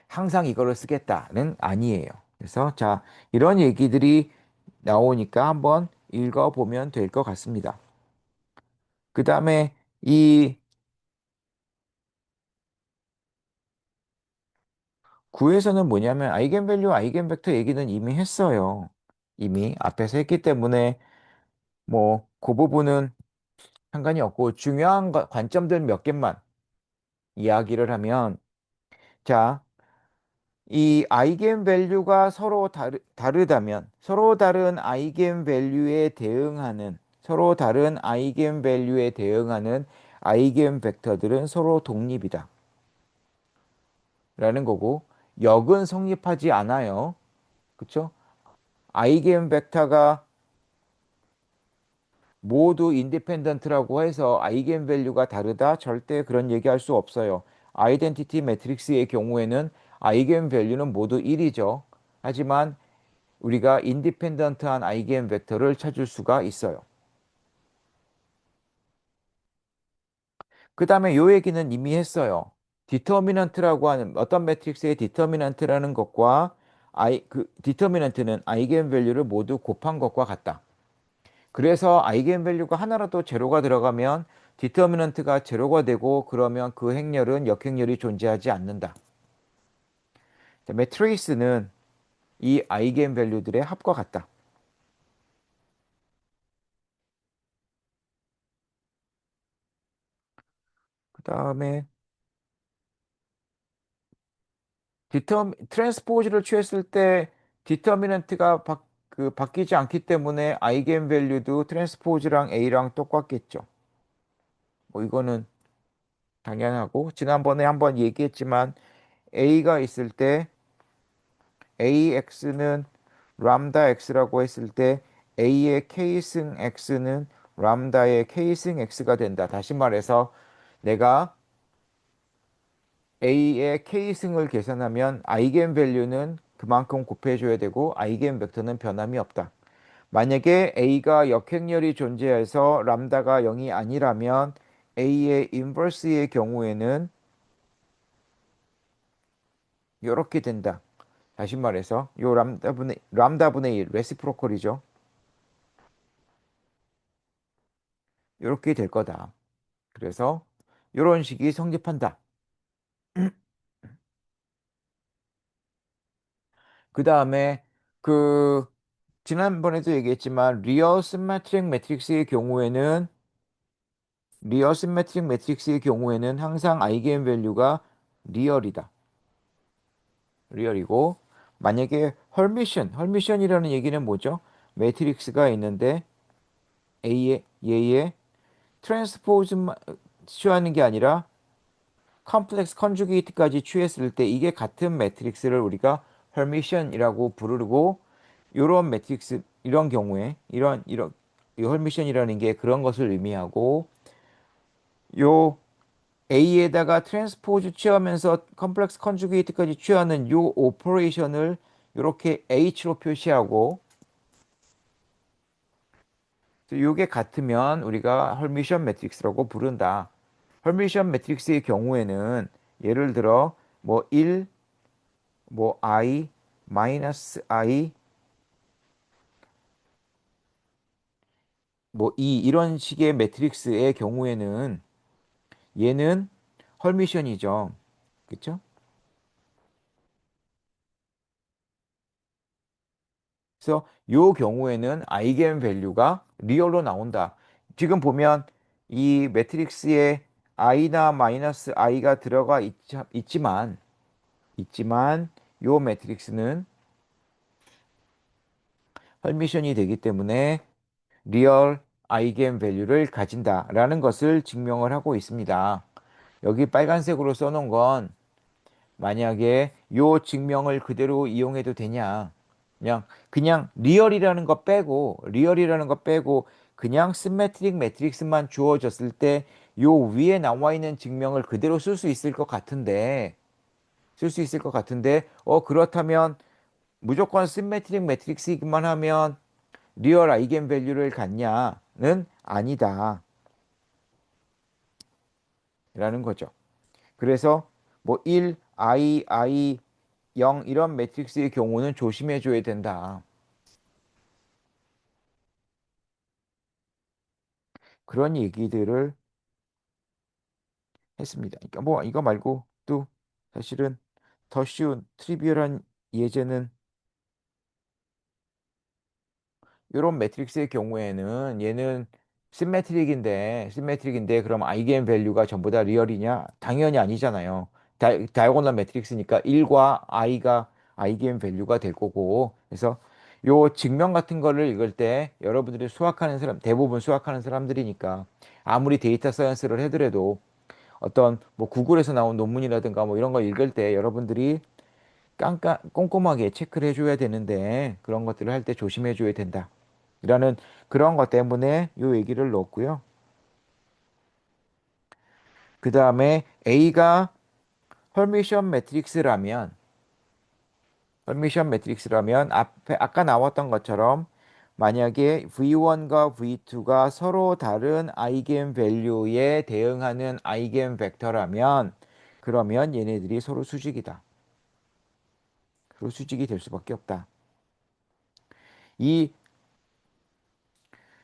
항상 이거를 쓰겠다는 아니에요. 그래서 자, 이런 얘기들이 나오니까 한번 읽어보면 될 것 같습니다. 그 다음에 이 구에서는 뭐냐면 아이겐밸류, 아이겐벡터 얘기는 이미 했어요. 이미 앞에서 했기 때문에 뭐 그 부분은 상관이 없고 중요한 관점들 몇 개만 이야기를 하면 자, 이 아이겐 밸류가 서로 다르다면 서로 다른 아이겐 밸류에 대응하는 서로 다른 아이겐 밸류에 대응하는 아이겐 벡터들은 서로 독립이다 라는 거고 역은 성립하지 않아요. 그쵸? 아이겐 벡터가 모두 인디펜던트라고 해서 아이겐 밸류가 다르다? 절대 그런 얘기할 수 없어요. 아이덴티티 매트릭스의 경우에는 아이겐 밸류는 모두 1이죠. 하지만 우리가 인디펜던트한 아이겐 벡터를 찾을 수가 있어요. 그 다음에 요 얘기는 이미 했어요. 디터미넌트라고 하는 어떤 매트릭스의 디터미넌트라는 것과 디터미넌트는 아이겐 밸류를 모두 곱한 것과 같다. 그래서 아이겐 밸류가 하나라도 제로가 들어가면 디터미넌트가 제로가 되고 그러면 그 행렬은 역행렬이 존재하지 않는다. 매트리스는 이 아이겐 밸류들의 합과 같다. 그 다음에 트랜스포즈를 취했을 때 디터미넌트가 바뀌지 않기 때문에 아이겐 밸류도 트랜스포즈랑 A랑 똑같겠죠. 뭐 이거는 당연하고 지난번에 한번 얘기했지만 A가 있을 때 AX는 람다 X라고 했을 때 A의 K승 X는 람다의 K승 X가 된다. 다시 말해서 내가 A의 K승을 계산하면 아이겐 밸류는 그만큼 곱해줘야 되고 아이겐 벡터는 변함이 없다. 만약에 A가 역행렬이 존재해서 람다가 0이 아니라면 A의 인버스의 경우에는 이렇게 된다. 다시 말해서 요 람다분의 1 레시프로컬이죠. 이렇게 될 거다. 그래서 이런 식이 성립한다. 그 다음에 그 지난번에도 얘기했지만 리어 시메트릭 매트릭스의 경우에는 항상 아이겐 밸류가 리얼이다. 리얼이고 만약에 헐미션이라는 얘기는 뭐죠? 매트릭스가 있는데 얘의 트랜스포즈만 취하는 게 아니라 컴플렉스 컨주게이트까지 취했을 때 이게 같은 매트릭스를 우리가 헐미션이라고 부르고 이런 매트릭스 이런 경우에 이런 이 헐미션이라는 게 그런 것을 의미하고 요 A에다가 트랜스포즈 취하면서 컴플렉스 컨주게이트까지 취하는 요 오퍼레이션을 이렇게 H로 표시하고 요게 같으면 우리가 헐미션 매트릭스라고 부른다. 헐미션 매트릭스의 경우에는 예를 들어 뭐 1, 뭐 I, 마이너스 I, 뭐 2 이런 식의 매트릭스의 경우에는 얘는 헐미션이죠. 그쵸? 그래서 요 경우에는 아이겐 밸류가 리얼로 나온다. 지금 보면 이 매트릭스에 i나 마이너스 i가 있지만 요 매트릭스는 헐미션이 되기 때문에 리얼 아이겐 밸류를 가진다라는 것을 증명을 하고 있습니다. 여기 빨간색으로 써놓은 건 만약에 요 증명을 그대로 이용해도 되냐? 그냥 리얼이라는 거 빼고 그냥 시메트릭 매트릭스만 주어졌을 때 요 위에 나와 있는 증명을 그대로 쓸 수 있을 것 같은데 그렇다면 무조건 시메트릭 매트릭스이기만 하면 리얼 아이겐 밸류를 갖냐는 아니다라는 거죠. 그래서 뭐 1, I, 0 이런 매트릭스의 경우는 조심해 줘야 된다. 그런 얘기들을 했습니다. 그러니까 뭐 이거 말고 또 사실은 더 쉬운 트리비얼한 예제는 이런 매트릭스의 경우에는 얘는 시메트릭인데 그럼 아이겐 밸류가 전부 다 리얼이냐? 당연히 아니잖아요. 다이아고널 매트릭스니까 1과 i가 아이겐 밸류가 될 거고. 그래서 요 증명 같은 거를 읽을 때 여러분들이 수학하는 사람, 대부분 수학하는 사람들이니까 아무리 데이터 사이언스를 해더라도 어떤 뭐 구글에서 나온 논문이라든가 뭐 이런 거 읽을 때 여러분들이 꼼꼼하게 체크를 해줘야 되는데 그런 것들을 할 때 조심해줘야 된다. 라는 그런 것 때문에 요 얘기를 넣었고요. 그 다음에 A가 헐미션 매트릭스라면, 헐미션 매트릭스라면 앞에 아까 나왔던 것처럼 만약에 V1과 V2가 서로 다른 아이겐 밸류에 대응하는 아이겐 벡터라면 그러면 얘네들이 서로 수직이다. 서로 수직이 될 수밖에 없다. 이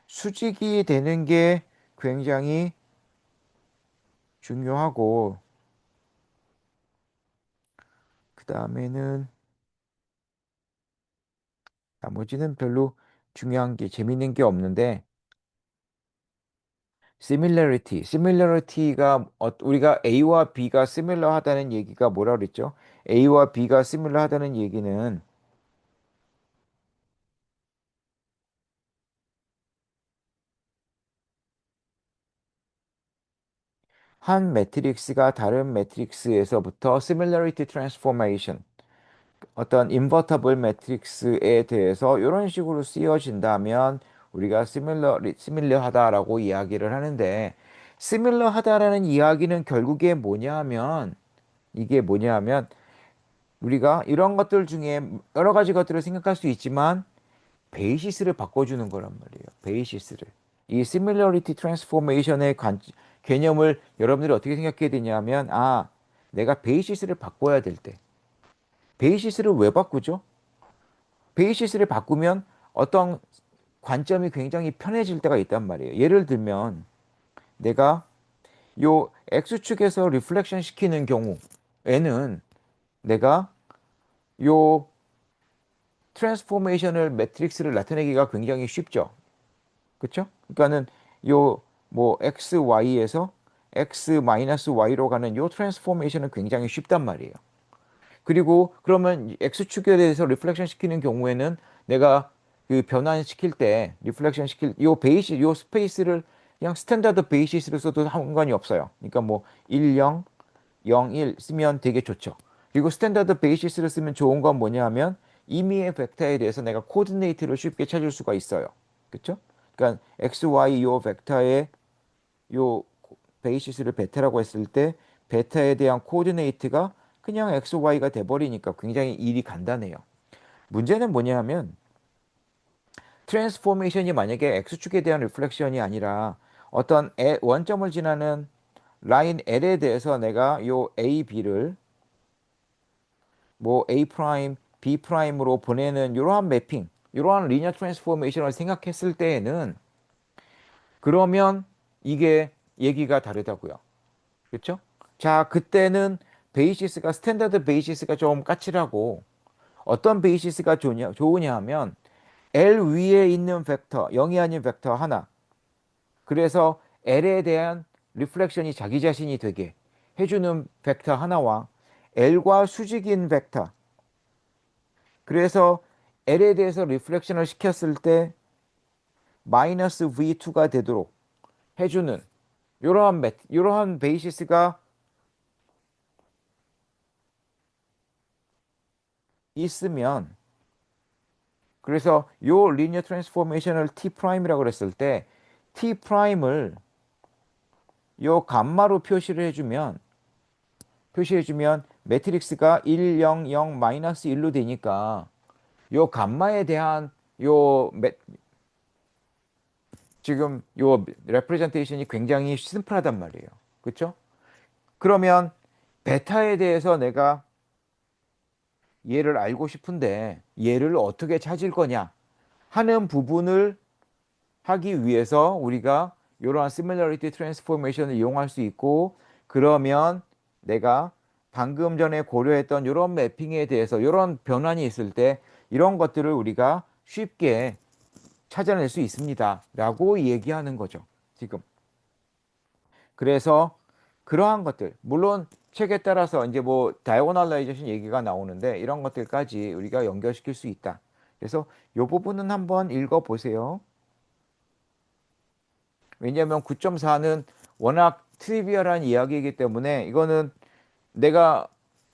수직이 되는 게 굉장히 중요하고 그 다음에는 나머지는 별로 중요한 게 재밌는 게 없는데 similarity가 우리가 A와 B가 similar 하다는 얘기가 뭐라 그랬죠? A와 B가 similar 하다는 얘기는 한 매트릭스가 다른 매트릭스에서부터 similarity transformation 어떤 인버터블 매트릭스에 대해서 이런 식으로 쓰여진다면 우리가 similar하다라고 이야기를 하는데 similar하다라는 이야기는 결국에 뭐냐 하면 이게 뭐냐 하면 우리가 이런 것들 중에 여러 가지 것들을 생각할 수 있지만 베이시스를 바꿔주는 거란 말이에요. 베이시스를. 이 similarity transformation의 개념을 여러분들이 어떻게 생각해야 되냐면 내가 베이시스를 바꿔야 될 때. 베이시스를 왜 바꾸죠? 베이시스를 바꾸면 어떤 관점이 굉장히 편해질 때가 있단 말이에요. 예를 들면 내가 요 X축에서 리플렉션 시키는 경우에는 내가 요 트랜스포메이션을 매트릭스를 나타내기가 굉장히 쉽죠. 그렇죠? 그러니까는 요 뭐 XY에서 X-Y로 가는 요 트랜스포메이션은 굉장히 쉽단 말이에요. 그리고 그러면 X축에 대해서 리플렉션 시키는 경우에는 내가 그 변환시킬 때 리플렉션 시킬 요 스페이스를 그냥 스탠다드 베이시스로 써도 상관이 없어요. 그러니까 뭐 1, 0, 0, 1 쓰면 되게 좋죠. 그리고 스탠다드 베이시스를 쓰면 좋은 건 뭐냐 하면 임의의 벡터에 대해서 내가 코디네이트를 쉽게 찾을 수가 있어요. 그렇죠? 그러니까 x, y 요 벡터의 요 베이시스를 베타라고 했을 때 베타에 대한 코디네이트가 그냥 x, y가 돼버리니까 굉장히 일이 간단해요. 문제는 뭐냐 하면 트랜스포메이션이 만약에 x축에 대한 리플렉션이 아니라 어떤 원점을 지나는 라인 L에 대해서 내가 요 A, B를 뭐 A 프라임, B 프라임으로 보내는 이러한 매핑, 이러한 리니어 트랜스포메이션을 생각했을 때에는 그러면 이게 얘기가 다르다고요. 그렇죠? 자, 그때는 베이시스가 스탠다드 베이시스가 좀 까칠하고 어떤 베이시스가 좋으냐 하면 L 위에 있는 벡터, 0이 아닌 벡터 하나. 그래서 L에 대한 리플렉션이 자기 자신이 되게 해주는 벡터 하나와 L과 수직인 벡터. 그래서 L에 대해서 리플렉션을 시켰을 때 마이너스 V2가 되도록 해주는 이러한 베이시스가 있으면 그래서 요 리니어 트랜스포메이션을 T 프라임이라고 그랬을 때 T 프라임을 요 감마로 표시해주면 매트릭스가 1, 0, 0, 마이너스 1로 되니까 요 감마에 대한 요 지금 요 레프레젠테이션이 굉장히 심플하단 말이에요. 그렇죠? 그러면 베타에 대해서 내가 얘를 알고 싶은데 얘를 어떻게 찾을 거냐 하는 부분을 하기 위해서 우리가 이러한 similarity transformation을 이용할 수 있고 그러면 내가 방금 전에 고려했던 이런 매핑에 대해서 이런 변환이 있을 때 이런 것들을 우리가 쉽게 찾아낼 수 있습니다. 라고 얘기하는 거죠. 지금. 그래서 그러한 것들, 물론 책에 따라서 이제 뭐 다이고널라이제이션 얘기가 나오는데 이런 것들까지 우리가 연결시킬 수 있다. 그래서 이 부분은 한번 읽어보세요. 왜냐하면 9.4는 워낙 트리비얼한 이야기이기 때문에 이거는 내가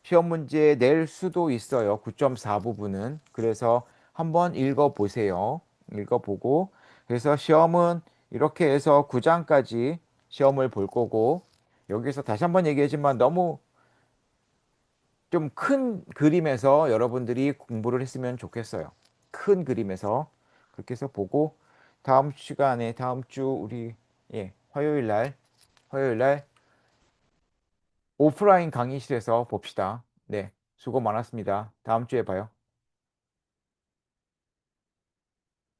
시험 문제 낼 수도 있어요. 9.4 부분은. 그래서 한번 읽어보세요. 읽어보고. 그래서 시험은 이렇게 해서 9장까지 시험을 볼 거고, 여기서 다시 한번 얘기하지만 너무 좀 큰 그림에서 여러분들이 공부를 했으면 좋겠어요. 큰 그림에서. 그렇게 해서 보고, 다음 시간에, 다음 주 우리, 예, 화요일 날 오프라인 강의실에서 봅시다. 네, 수고 많았습니다. 다음 주에 봐요.